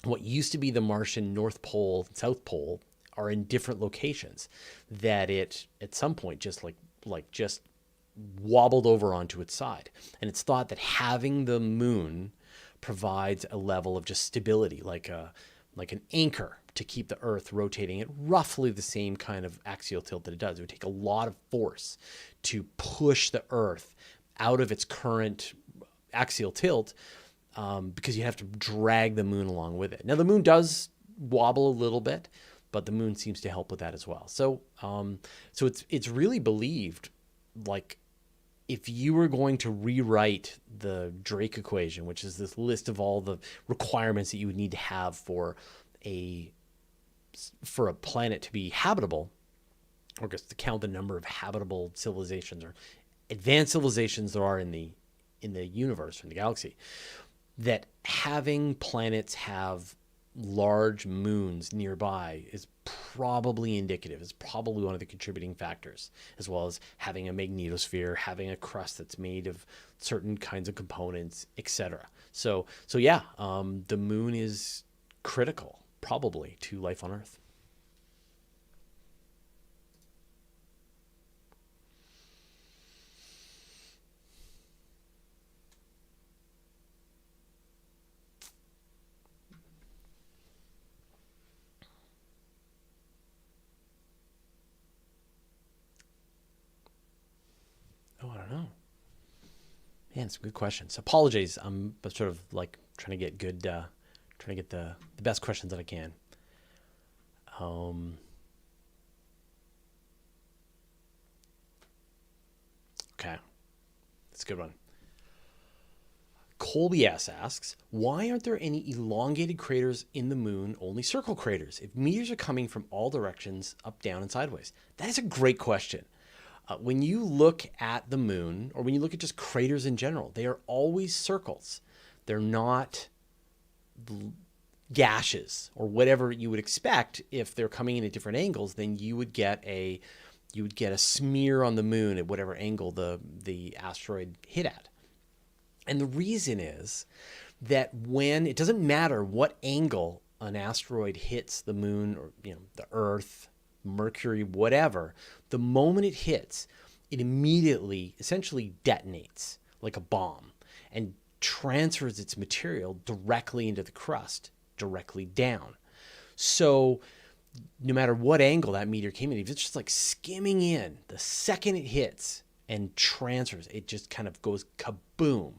what used to be the Martian North Pole and South Pole are in different locations, that it at some point just wobbled over onto its side. And it's thought that having the moon provides a level of just stability, like an anchor to keep the Earth rotating at roughly the same kind of axial tilt that it does. It would take a lot of force to push the Earth out of its current axial tilt, because you have to drag the moon along with it. Now, the moon does wobble a little bit, but the moon seems to help with that as well. So it's really believed, like, if you were going to rewrite the Drake equation, which is this list of all the requirements that you would need to have for a planet to be habitable, or just to count the number of habitable civilizations or advanced civilizations there are in the universe, in the galaxy, that having planets have large moons nearby is probably indicative. It's probably one of the contributing factors, as well as having a magnetosphere, having a crust that's made of certain kinds of components, etc. So yeah, the moon is critical, probably, to life on Earth. Oh, I don't know. Man, it's a good question. So apologies. I'm sort of like trying to get good, trying to get the best questions that I can. Um, okay, that's a good one. Colby S asks, why aren't there any elongated craters in the moon, only circle craters, if meteors are coming from all directions, up, down, and sideways? That is a great question. When you look at the moon, or when you look at just craters in general, they are always circles. They're not gashes or whatever you would expect. If they're coming in at different angles, then you would get a smear on the moon at whatever angle the asteroid hit at. And the reason is that when it doesn't matter what angle an asteroid hits the moon, or the Earth, Mercury, whatever, the moment it hits, it immediately essentially detonates like a bomb and transfers its material directly into the crust, directly down. So no matter what angle that meteor came in, if it's just like skimming in, the second it hits and transfers, it just kind of goes kaboom.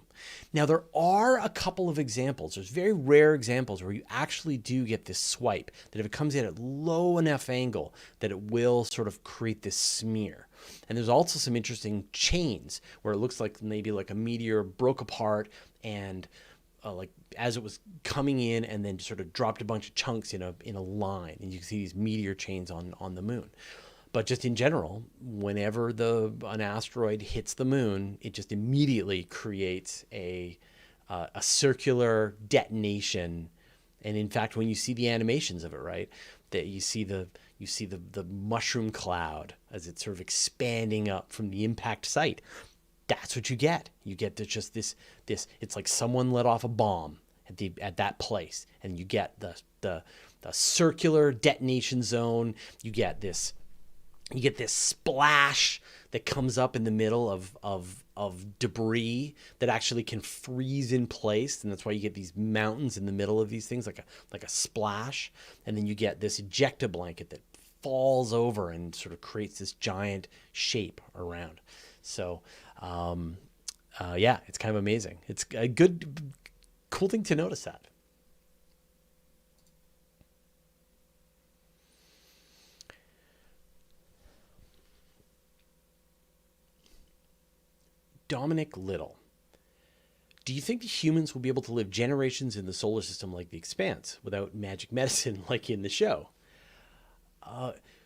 Now, there are a couple of examples. There's very rare examples where you actually do get this swipe, that if it comes in at low enough angle, that it will sort of create this smear. And there's also some interesting chains where it looks like maybe like a meteor broke apart and like as it was coming in and then sort of dropped a bunch of chunks in a line. And you can see these meteor chains on the moon. But just in general, whenever an asteroid hits the moon, it just immediately creates a circular detonation. And in fact, when you see the animations of it, right, that you see the mushroom cloud as it's sort of expanding up from the impact site. That's what you get. You get just this. It's like someone let off a bomb at that place, and you get the circular detonation zone. You get this splash that comes up in the middle of debris that actually can freeze in place, and that's why you get these mountains in the middle of these things, like a splash. And then you get this ejecta blanket that falls over and sort of creates this giant shape around. So yeah, it's kind of amazing. It's a cool thing to notice that. Dominic Little. Do you think the humans will be able to live generations in the solar system like The Expanse without magic medicine like in the show?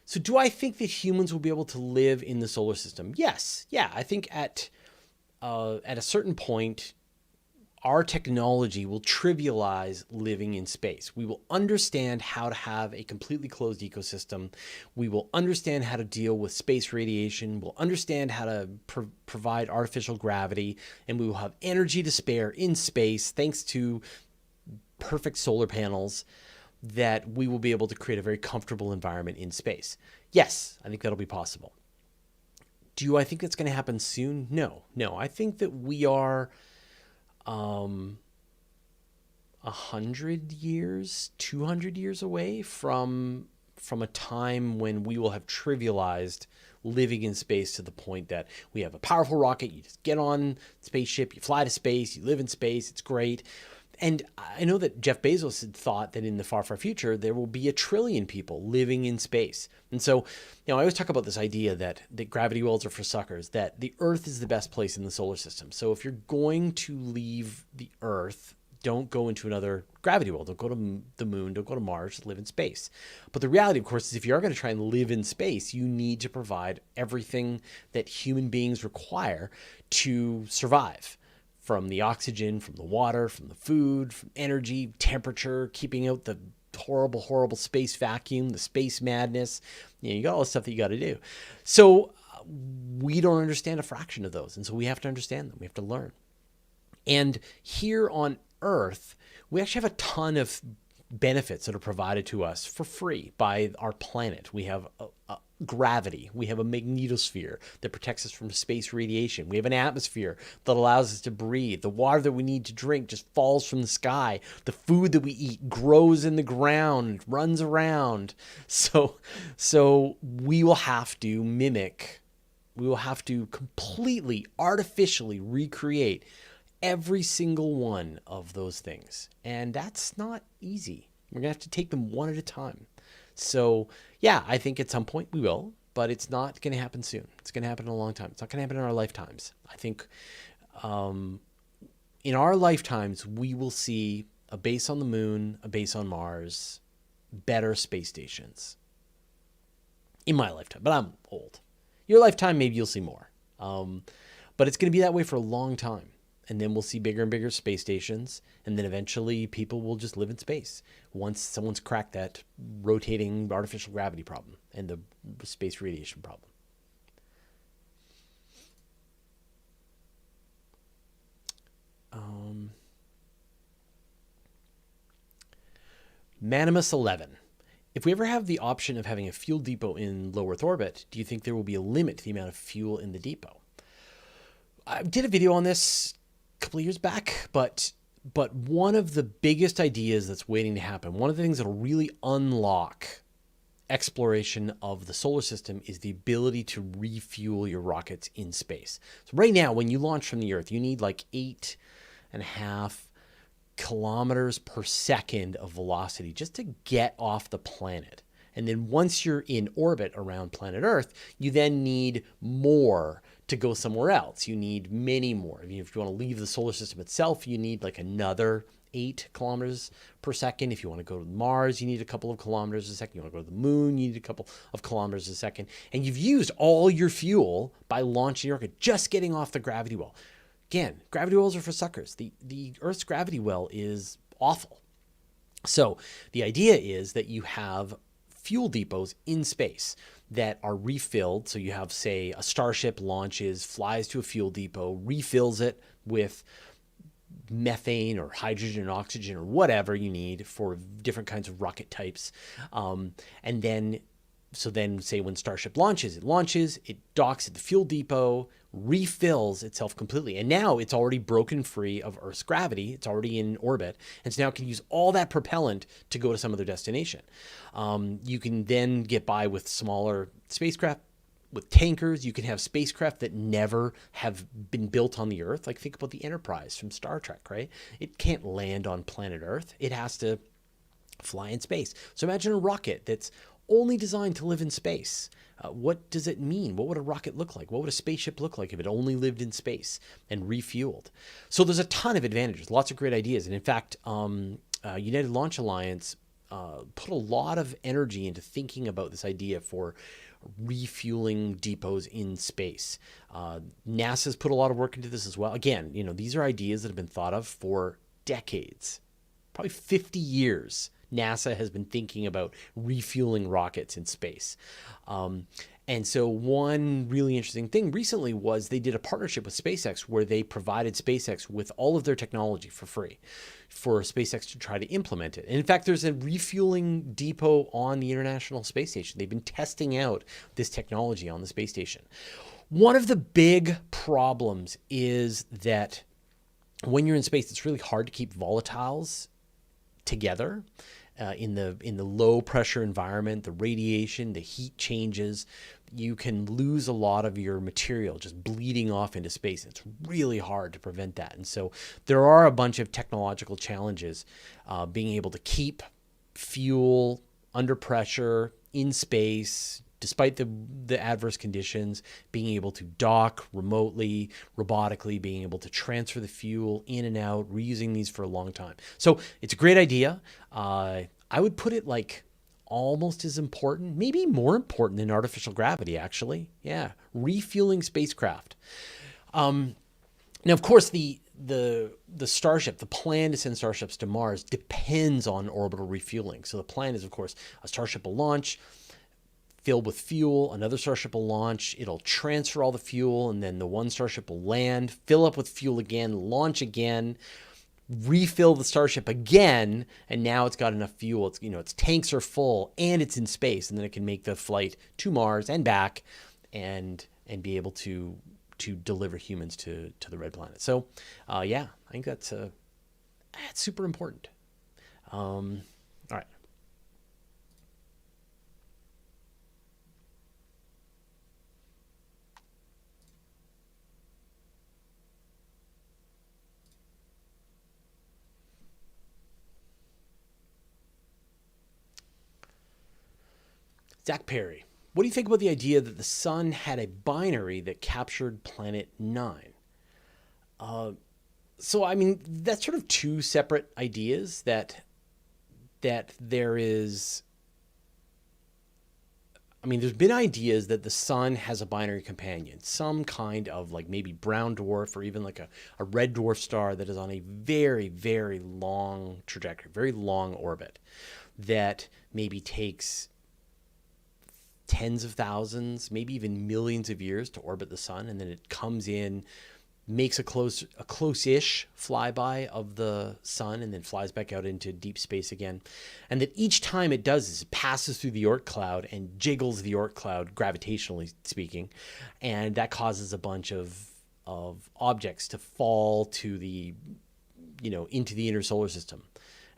So do I think that humans will be able to live in the solar system? Yes. Yeah, I think at a certain point, our technology will trivialize living in space. We will understand how to have a completely closed ecosystem. We will understand how to deal with space radiation. We'll understand how to provide artificial gravity, and we will have energy to spare in space thanks to perfect solar panels, that we will be able to create a very comfortable environment in space. Yes, I think that'll be possible. Do I think that's going to happen soon? No. I think that we are 100 years, 200 years away from a time when we will have trivialized living in space to the point that we have a powerful rocket. You just get on spaceship, you fly to space, you live in space. It's great. And I know that Jeff Bezos had thought that in the far, far future, there will be 1 trillion people living in space. And so, I always talk about this idea that gravity wells are for suckers, that the Earth is the best place in the solar system. So if you're going to leave the Earth, don't go into another gravity well. Don't go to the moon. Don't go to Mars. Live in space. But the reality, of course, is if you are going to try and live in space, you need to provide everything that human beings require to survive. From the oxygen, from the water, from the food, from energy, temperature, keeping out the horrible, horrible space vacuum, the space madness. You got all the stuff that you got to do. So we don't understand a fraction of those. And so we have to understand them. We have to learn. And here on Earth, we actually have a ton of benefits that are provided to us for free by our planet. We have gravity. We have a magnetosphere that protects us from space radiation. We have an atmosphere that allows us to breathe. The water that we need to drink just falls from the sky. The food that we eat grows in the ground, runs around. So we will have to completely artificially recreate every single one of those things. And that's not easy. We're going to have to take them one at a time. So, yeah, I think at some point we will, but it's not going to happen soon. It's going to happen in a long time. It's not going to happen in our lifetimes. I think in our lifetimes, we will see a base on the moon, a base on Mars, better space stations. In my lifetime, but I'm old. Your lifetime, maybe you'll see more. But it's going to be that way for a long time. And then we'll see bigger and bigger space stations. And then eventually people will just live in space once someone's cracked that rotating artificial gravity problem and the space radiation problem. Manimus 11. If we ever have the option of having a fuel depot in low Earth orbit, do you think there will be a limit to the amount of fuel in the depot? I did a video on this a couple of years back, but one of the biggest ideas that's waiting to happen, one of the things that will really unlock exploration of the solar system is the ability to refuel your rockets in space. So right now, when you launch from the Earth, you need like 8.5 kilometers per second of velocity just to get off the planet. And then once you're in orbit around planet Earth, you then need more to go somewhere else. You need many more. If you want to leave the solar system itself, you need like another 8 kilometers per second. If you want to go to Mars, you need a couple of kilometers a second. You want to go to the moon, you need a couple of kilometers a second. And you've used all your fuel by launching your rocket, just getting off the gravity well. Again, gravity wells are for suckers. The Earth's gravity well is awful. So the idea is that you have fuel depots in space that are refilled. So you have, say, a Starship launches, flies to a fuel depot, refills it with methane or hydrogen or oxygen or whatever you need for different kinds of rocket types. And then say when Starship launches, it docks at the fuel depot, refills itself completely. And now it's already broken free of Earth's gravity. It's already in orbit. And so now it can use all that propellant to go to some other destination. You can then get by with smaller spacecraft, with tankers. You can have spacecraft that never have been built on the Earth. Like think about the Enterprise from Star Trek, right? It can't land on planet Earth. It has to fly in space. So imagine a rocket that's only designed to live in space. What does it mean? What would a rocket look like? What would a spaceship look like if it only lived in space and refueled? So there's a ton of advantages, lots of great ideas. And in fact, United Launch Alliance put a lot of energy into thinking about this idea for refueling depots in space. NASA's put a lot of work into this as well. Again, these are ideas that have been thought of for decades, probably 50 years. NASA has been thinking about refueling rockets in space. And so one really interesting thing recently was they did a partnership with SpaceX where they provided SpaceX with all of their technology for free for SpaceX to try to implement it. And in fact, there's a refueling depot on the International Space Station. They've been testing out this technology on the space station. One of the big problems is that when you're in space, it's really hard to keep volatiles together. In the low pressure environment, the radiation, the heat changes, you can lose a lot of your material just bleeding off into space. It's really hard to prevent that. And so there are a bunch of technological challenges being able to keep fuel under pressure in space, despite the adverse conditions, being able to dock remotely, robotically, being able to transfer the fuel in and out, reusing these for a long time. So it's a great idea. I would put it like almost as important, maybe more important than artificial gravity, actually. Yeah, refueling spacecraft. Now, of course, the Starship, the plan to send Starships to Mars depends on orbital refueling. So the plan is, of course, a Starship will launch, fill with fuel, another Starship will launch, it'll transfer all the fuel, and then the one Starship will land, fill up with fuel again, launch again, refill the Starship again, and now it's got enough fuel. It's, its tanks are full and it's in space, and then it can make the flight to Mars and back, and be able to deliver humans to the red planet. So, yeah, I think that's super important. All right. Zach Perry, what do you think about the idea that the sun had a binary that captured Planet 9? So, I mean, that's sort of two separate ideas that there is. I mean, there's been ideas that the sun has a binary companion, some kind of like maybe brown dwarf or even like a red dwarf star that is on a very, very long trajectory, very long orbit that maybe takes tens of thousands, maybe even millions of years to orbit the sun, and then it comes in, makes a close-ish flyby of the sun, and then flies back out into deep space again. And that each time it does this, it passes through the Oort cloud and jiggles the Oort cloud, gravitationally speaking, and that causes a bunch of objects to fall to the, into the inner solar system.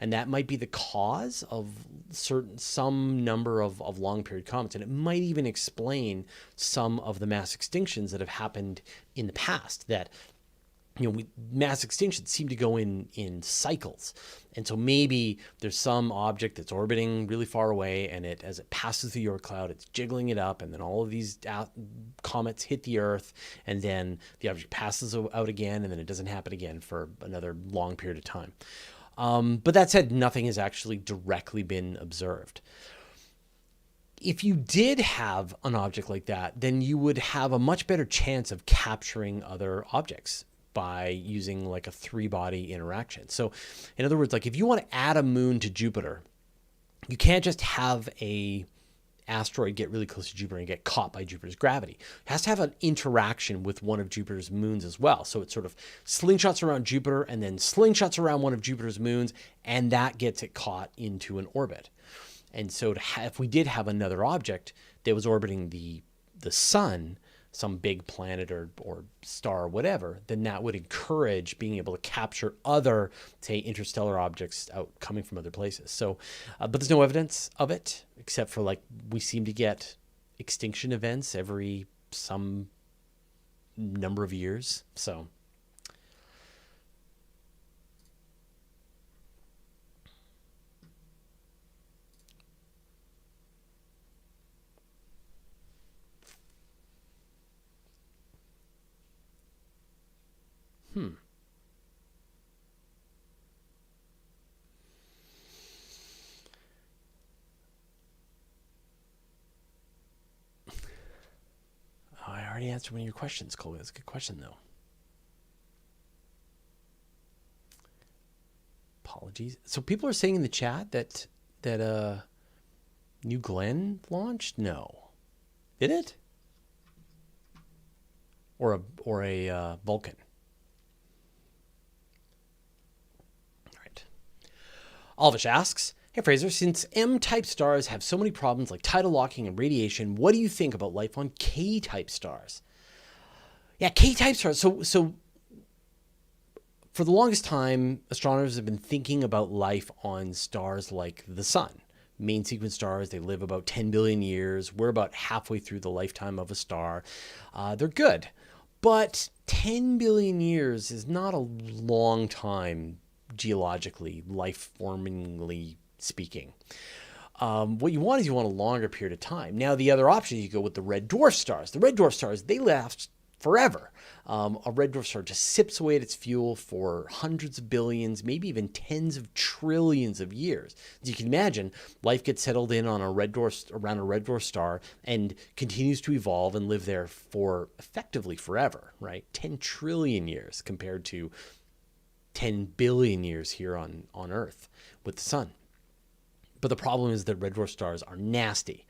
And that might be the cause of some number of long period comets. And it might even explain some of the mass extinctions that have happened in the past, that, mass extinctions seem to go in cycles. And so maybe there's some object that's orbiting really far away, and as it passes through the Oort cloud, it's jiggling it up, and then all of these comets hit the Earth, and then the object passes out again, and then it doesn't happen again for another long period of time. But that said, nothing has actually directly been observed. If you did have an object like that, then you would have a much better chance of capturing other objects by using like a three-body interaction. So in other words, like if you want to add a moon to Jupiter, you can't just have a asteroid get really close to Jupiter and get caught by Jupiter's gravity. It has to have an interaction with one of Jupiter's moons as well. So it sort of slingshots around Jupiter and then slingshots around one of Jupiter's moons, and that gets it caught into an orbit. And so if we did have another object that was orbiting the sun, some big planet or star or whatever, then that would encourage being able to capture other, say, interstellar objects out coming from other places. So, but there's no evidence of it, except for like we seem to get extinction events every some number of years. So. I already answered one of your questions, Colby. That's a good question, though. Apologies. So people are saying in the chat that New Glenn launched? No. Did it? Or a Vulcan? All right. Alvish asks, hey Fraser, since M-type stars have so many problems like tidal locking and radiation, what do you think about life on K-type stars? Yeah, K-type stars. So for the longest time, astronomers have been thinking about life on stars like the sun. Main sequence stars, they live about 10 billion years. We're about halfway through the lifetime of a star. They're good. But 10 billion years is not a long time geologically, life-formingly speaking. What you want is you want a longer period of time. Now, the other option is you go with the red dwarf stars. The red dwarf stars, they last forever. A red dwarf star just sips away at its fuel for hundreds of billions, maybe even tens of trillions of years. As you can imagine, life gets settled in on around a red dwarf star and continues to evolve and live there for effectively forever, right? 10 trillion years compared to 10 billion years here on Earth with the sun. But the problem is that red dwarf stars are nasty.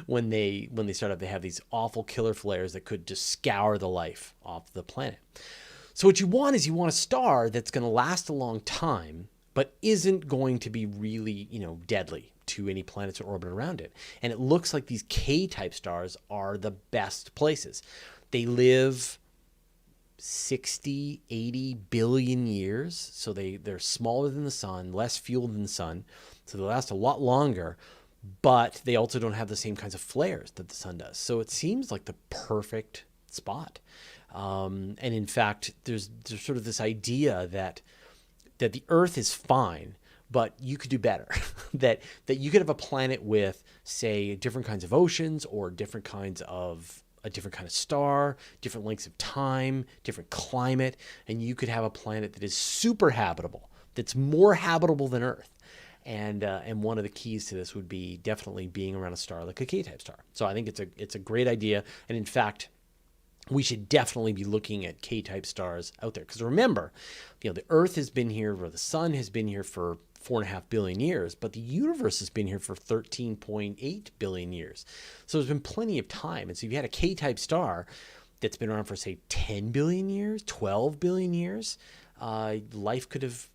When they start up, they have these awful killer flares that could just scour the life off the planet. So what you want is you want a star that's going to last a long time, but isn't going to be really, deadly to any planets that orbit around it. And it looks like these K-type stars are the best places. They live 60, 80 billion years. So they're smaller than the sun, less fuel than the sun. So they last a lot longer, but they also don't have the same kinds of flares that the sun does. So it seems like the perfect spot. And in fact, there's sort of this idea that the Earth is fine, but you could do better. that you could have a planet with, say, different kinds of oceans or different kinds of a different kind of star, different lengths of time, different climate, and you could have a planet that is super habitable, that's more habitable than Earth. And one of the keys to this would be definitely being around a star like a K-type star. So I think it's a great idea. And in fact, we should definitely be looking at K-type stars out there. Because remember, the Earth has been here, or the sun has been here for 4.5 billion years, but the universe has been here for 13.8 billion years. So there's been plenty of time. And so if you had a K-type star that's been around for, say, 10 billion years, 12 billion years, life could have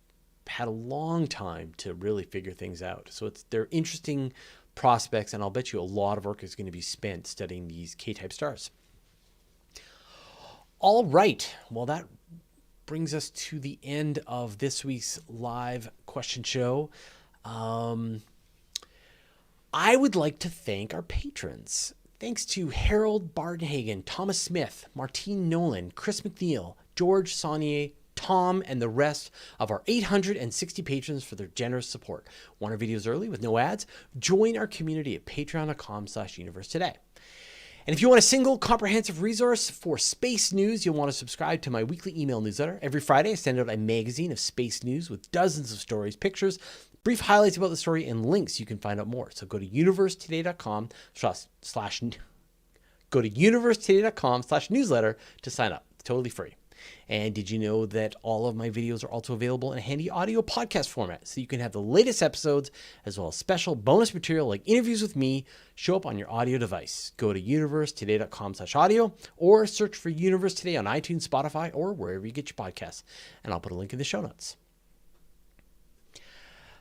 had a long time to really figure things out. So they're interesting prospects, and I'll bet you a lot of work is going to be spent studying these K-type stars. All right. Well, that brings us to the end of this week's live question show. I would like to thank our patrons. Thanks to Harold Bardenhagen, Thomas Smith, Martine Nolan, Chris McNeil, George Saunier, Tom, and the rest of our 860 patrons for their generous support. Want our videos early with no ads? Join our community at patreon.com/universe today. And if you want a single comprehensive resource for space news, you'll want to subscribe to my weekly email newsletter. Every Friday, I send out a magazine of space news with dozens of stories, pictures, brief highlights about the story, and links you can find out more. So go to universetoday.com/newsletter to sign up. It's totally free. And did you know that all of my videos are also available in a handy audio podcast format, so you can have the latest episodes as well as special bonus material like interviews with me show up on your audio device? Go to universetoday.com/audio or search for Universe Today on iTunes, Spotify, or wherever you get your podcasts. And I'll put a link in the show notes.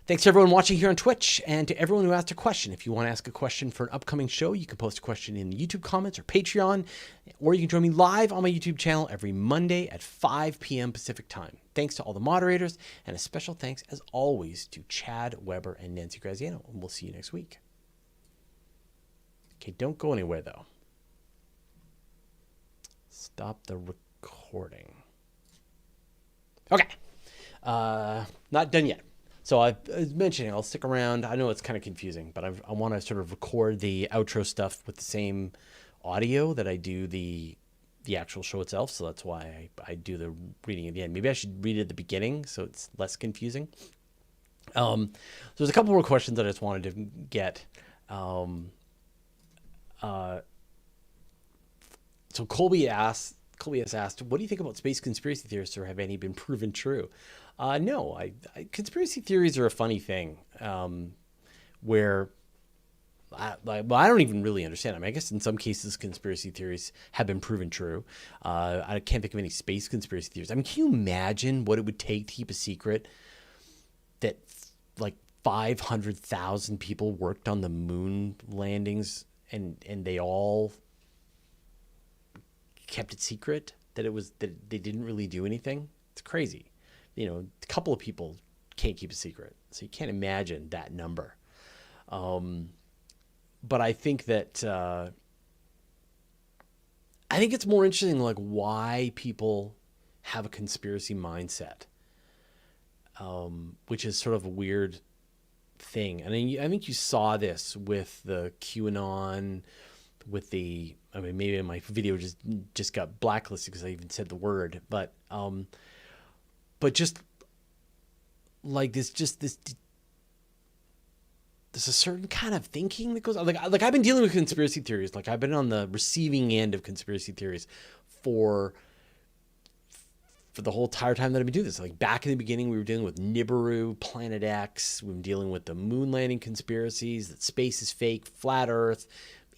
Thanks to everyone watching here on Twitch, and to everyone who asked a question. If you want to ask a question for an upcoming show, you can post a question in the YouTube comments or Patreon, or you can join me live on my YouTube channel every Monday at 5 p.m. Pacific time. Thanks to all the moderators, and a special thanks, as always, to Chad Weber and Nancy Graziano. And we'll see you next week. Okay, don't go anywhere, though. Stop the recording. Okay. Not done yet. So I was mentioning, I'll stick around. I know it's kind of confusing, but I want to sort of record the outro stuff with the same audio that I do the actual show itself. So that's why I do the reading at the end. Maybe I should read it at the beginning so it's less confusing. There's a couple more questions that I just wanted to get. So Colby has asked, what do you think about space conspiracy theorists, or have any been proven true? No, conspiracy theories are a funny thing, where I don't even really understand them. I guess in some cases, conspiracy theories have been proven true. I can't think of any space conspiracy theories. I mean, can you imagine what it would take to keep a secret that like 500,000 people worked on the moon landings and they all kept it secret, that they didn't really do anything? It's crazy. A couple of people can't keep a secret, so you can't imagine that number. But I think that I think it's more interesting, like, why people have a conspiracy mindset, which is sort of a weird thing. And I think you saw this with the QAnon, with the, I mean, maybe my video just got blacklisted because I even said the word, but just like there's a certain kind of thinking that goes on. Like I've been dealing with conspiracy theories. Like I've been on the receiving end of conspiracy theories for the whole entire time that I've been doing this. Like back in the beginning, we were dealing with Nibiru, Planet X. We've been dealing with the moon landing conspiracies, that space is fake, flat Earth,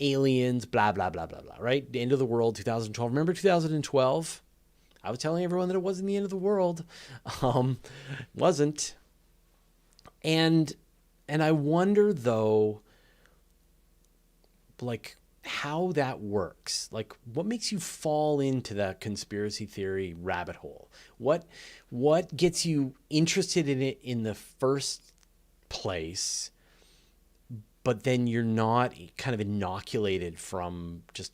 aliens, blah, blah, blah, blah, blah, right? The end of the world, 2012. Remember 2012? I was telling everyone that it wasn't the end of the world. Wasn't. And I wonder, though, like, how that works. Like, what makes you fall into that conspiracy theory rabbit hole? What gets you interested in it in the first place, but then you're not kind of inoculated from just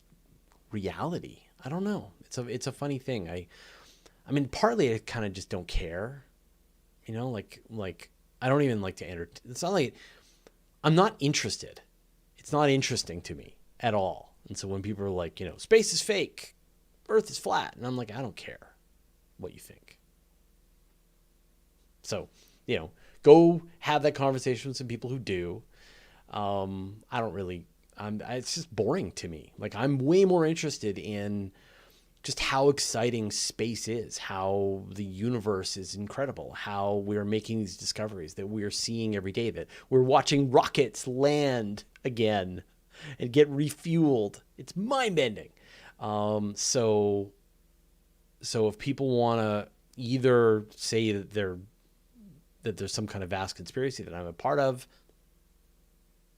reality? I don't know. It's a funny thing. I mean, partly I kind of just don't care, you know, like I don't even like to it's not like I'm not interested. It's not interesting to me at all. And so when people are like, you know, space is fake, Earth is flat, and I'm like, I don't care what you think. So, you know, go have that conversation with some people who do. I don't really, it's just boring to me. Like I'm way more interested in just how exciting space is, how the universe is incredible, how we're making these discoveries that we're seeing every day, that we're watching rockets land again and get refueled. It's mind-bending. So if people want to either say that there's some kind of vast conspiracy that I'm a part of,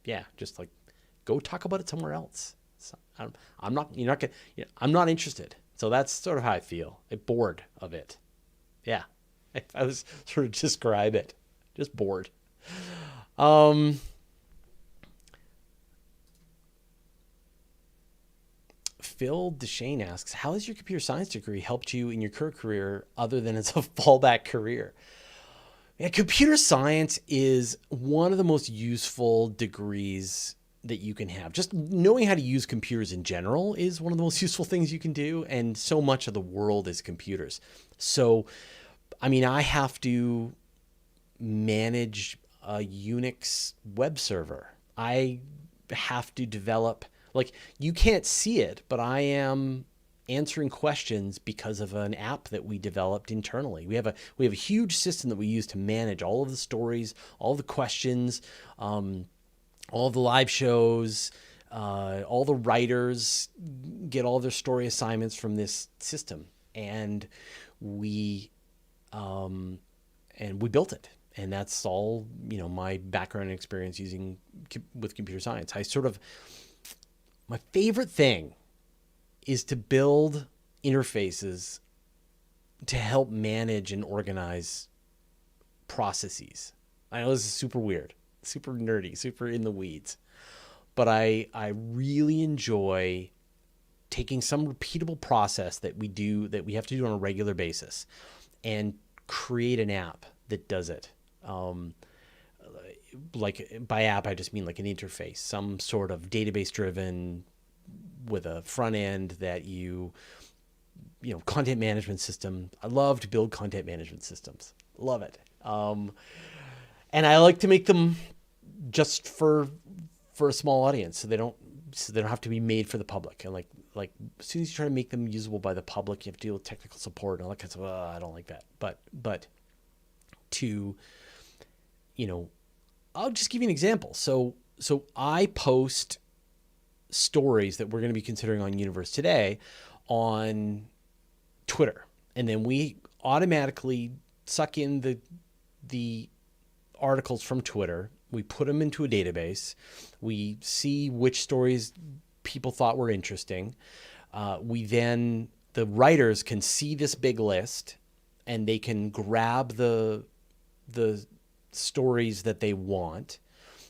yeah, just like go talk about it somewhere else. So I'm not interested. So that's sort of how I feel. I'm bored of it. Yeah. If I was sort of describe it, just bored. Phil Deshane asks, how has your computer science degree helped you in your current career other than as a fallback career? Yeah, computer science is one of the most useful degrees that you can have. Just knowing how to use computers in general is one of the most useful things you can do. And so much of the world is computers. So, I mean, I have to manage a Unix web server. I have to develop, like, you can't see it, but I am answering questions because of an app that we developed internally. We have a huge system that we use to manage all of the stories, all the questions, all the live shows, all the writers get all their story assignments from this system, and we built it. And that's all, you know, my background and experience with computer science. My favorite thing is to build interfaces to help manage and organize processes. I know this is super weird, super nerdy, super in the weeds, but I really enjoy taking some repeatable process that we have to do on a regular basis and create an app that does it. Like by app, I just mean like an interface, some sort of database driven with a front end that you know, content management system. I love to build content management systems. Love it. And I like to make them just for a small audience, so they don't have to be made for the public. And like as soon as you try to make them usable by the public, you have to deal with technical support and all that kind of stuff. I don't like that. But to, you know, I'll just give you an example. So I post stories that we're going to be considering on Universe Today on Twitter, and then we automatically suck in the articles from Twitter. We put them into a database. We see which stories people thought were interesting. The writers can see this big list, and they can grab the stories that they want,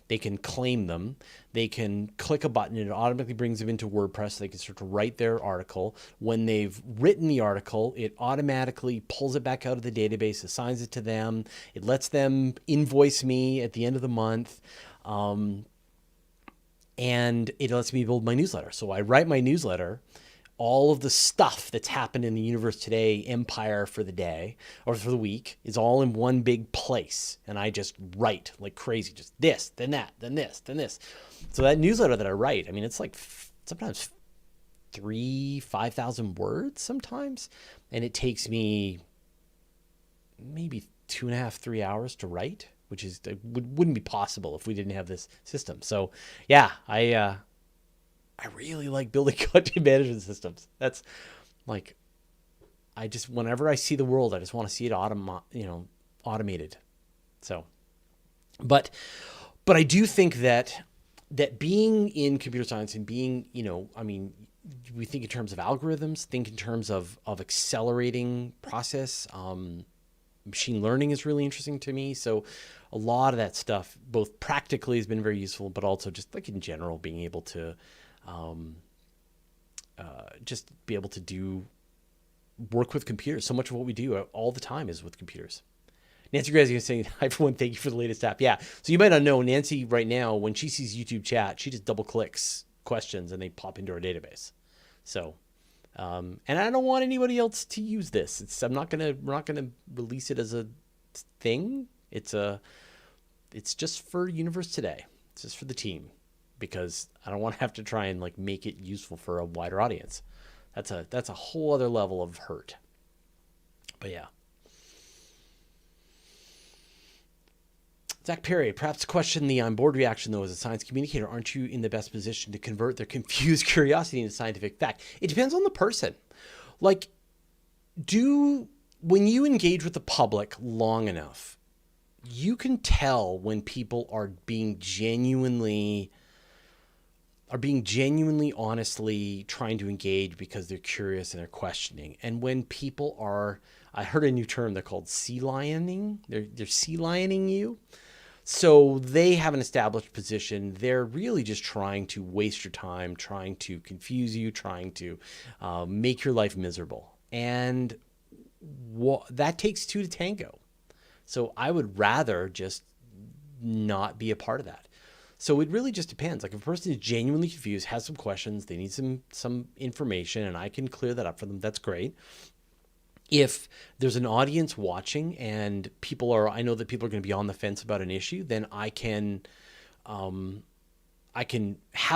They can claim them. They can click a button and it automatically brings them into WordPress. So they can start to write their article. When they've written the article, it automatically pulls it back out of the database, assigns it to them. It lets them invoice me at the end of the month. And it lets me build my newsletter. So I write my newsletter, all of the stuff that's happened in the universe today, empire for the day or for the week, is all in one big place. And I just write like crazy, just this, then that, then this, then this. So that newsletter that I write, I mean, it's like sometimes 5,000 words sometimes. And it takes me maybe 2.5, 3 hours to write, which is wouldn't be possible if we didn't have this system. So yeah, I really like building content management systems. That's like, whenever I see the world, I just want to see it automated. So, but I do think that being in computer science and being, we think in terms of algorithms, think in terms of accelerating process. Machine learning is really interesting to me. So a lot of that stuff, both practically has been very useful, but also just like in general, being able to just be able to work with computers. So much of what we do all the time is with computers. Nancy Grazzi is saying, hi everyone, thank you for the latest app. Yeah. So you might not know, Nancy right now, when she sees YouTube chat, she just double clicks questions and they pop into our database. So, and I don't want anybody else to use this. We're not gonna release it as a thing. It's just for Universe Today. It's just for the team, because I don't want to have to try and like make it useful for a wider audience. That's a whole other level of hurt. But yeah. Zach Perry, perhaps question the on board reaction though. As a science communicator, aren't you in the best position to convert their confused curiosity into scientific fact? It depends on the person. Like, when you engage with the public long enough, you can tell when people are being genuinely honestly trying to engage because they're curious and they're questioning. And when people are, I heard a new term, they're called sea lioning. They're sea lioning you. So they have an established position. They're really just trying to waste your time, trying to confuse you, trying to make your life miserable. And that takes two to tango. So I would rather just not be a part of that. So it really just depends. Like if a person is genuinely confused, has some questions, they need some information, and I can clear that up for them, that's great. If there's an audience watching and I know that people are going to be on the fence about an issue, then I can have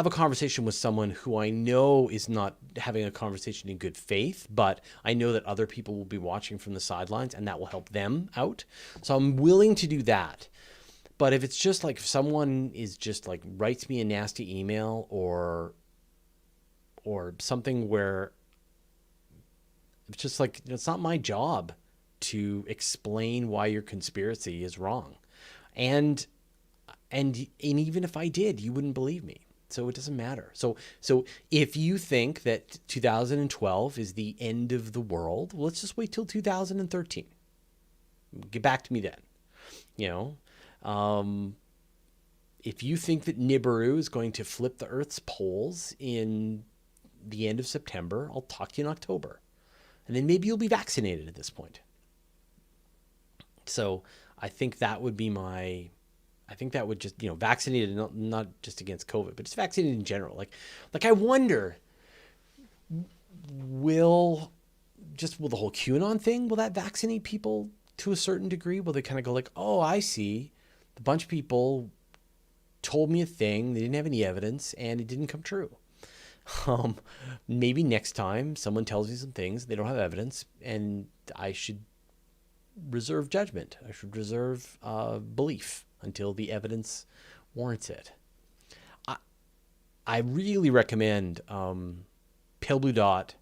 a conversation with someone who I know is not having a conversation in good faith, but I know that other people will be watching from the sidelines and that will help them out. So I'm willing to do that. But if it's just like, if someone is just like writes me a nasty email or something where it's just like, it's not my job to explain why your conspiracy is wrong. And even if I did, you wouldn't believe me. So it doesn't matter. So if you think that 2012 is the end of the world, well, let's just wait till 2013. Get back to me then. If you think that Nibiru is going to flip the Earth's poles in the end of September, I'll talk to you in October. And then maybe you'll be vaccinated at this point. So I think that would be just, vaccinated, not just against COVID, but just vaccinated in general. Like I wonder, will the whole QAnon thing, will that vaccinate people to a certain degree? Will they kind of go like, oh, I see, a bunch of people told me a thing, they didn't have any evidence, and it didn't come true. Maybe next time someone tells me some things, they don't have evidence, and I should reserve judgment. I should reserve belief until the evidence warrants it. I really recommend Pale Blue Dot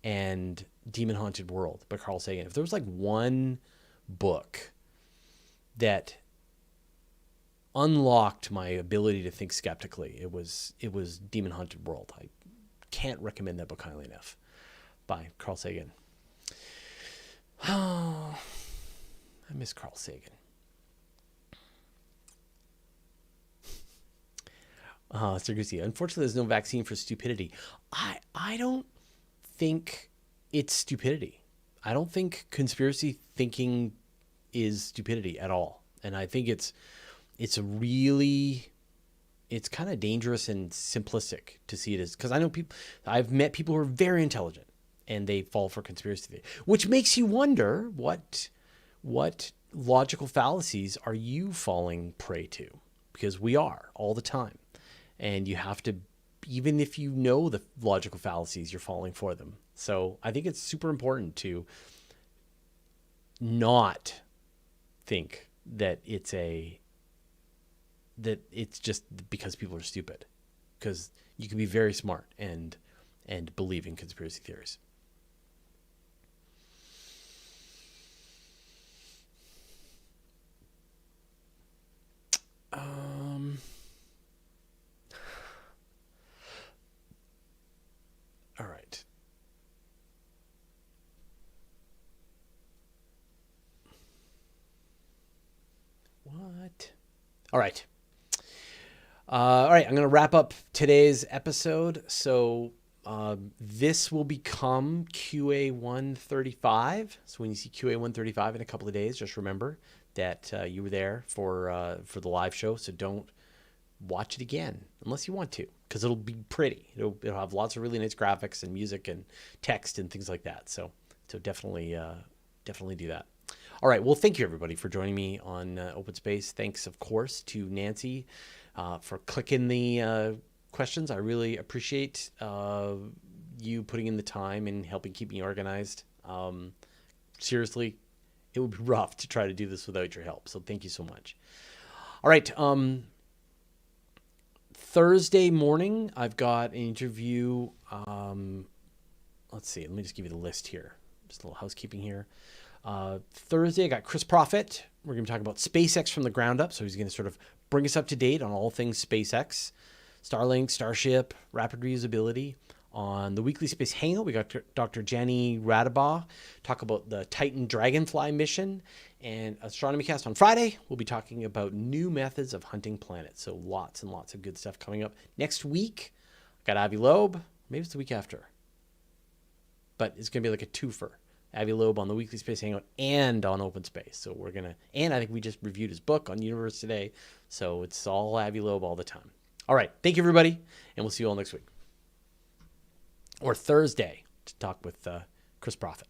and Demon Haunted World by Carl Sagan. If there was like one book that unlocked my ability to think skeptically, it was Demon Haunted World. I can't recommend that book highly enough, by Carl Sagan. Oh, I miss Carl Sagan. Sir Goosey, unfortunately, there's no vaccine for stupidity. I don't think it's stupidity. I don't think conspiracy thinking is stupidity at all. And I think it's really it's kind of dangerous and simplistic to see it as, because I know people, I've met people who are very intelligent and they fall for conspiracy theory, which makes you wonder what logical fallacies are you falling prey to? Because we are all the time. And you have to, even if you know the logical fallacies, you're falling for them. So I think it's super important to not think that it's just because people are stupid, because you can be very smart and believe in conspiracy theories. All right. What? All right. All right. I'm going to wrap up today's episode. So this will become QA 135. So when you see QA 135 in a couple of days, just remember that you were there for the live show. So don't watch it again unless you want to, because it'll be pretty. It'll have lots of really nice graphics and music and text and things like that. So definitely do that. All right. Well, thank you everybody for joining me on Open Space. Thanks, of course, to Nancy for clicking the questions. I really appreciate you putting in the time and helping keep me organized. Seriously, it would be rough to try to do this without your help. So thank you so much. All right. Thursday morning, I've got an interview. Let's see. Let me just give you the list here. Just a little housekeeping here. Thursday, I got Chris Profit. We're going to be talking about SpaceX from the ground up. So he's going to sort of bring us up to date on all things SpaceX, Starlink, Starship, rapid reusability. On the weekly Space Hangout, we got Dr. Jenny Radabaugh talk about the Titan Dragonfly mission. And Astronomy Cast on Friday, we'll be talking about new methods of hunting planets. So lots and lots of good stuff coming up. Next week, I got Avi Loeb. Maybe it's the week after. But it's going to be like a twofer. Avi Loeb on the weekly Space Hangout and on Open Space. So we're going to, and I think we just reviewed his book on Universe Today. So it's all Avi Loeb all the time. All right. Thank you, everybody. And we'll see you all next week. Or Thursday to talk with Chris Profit.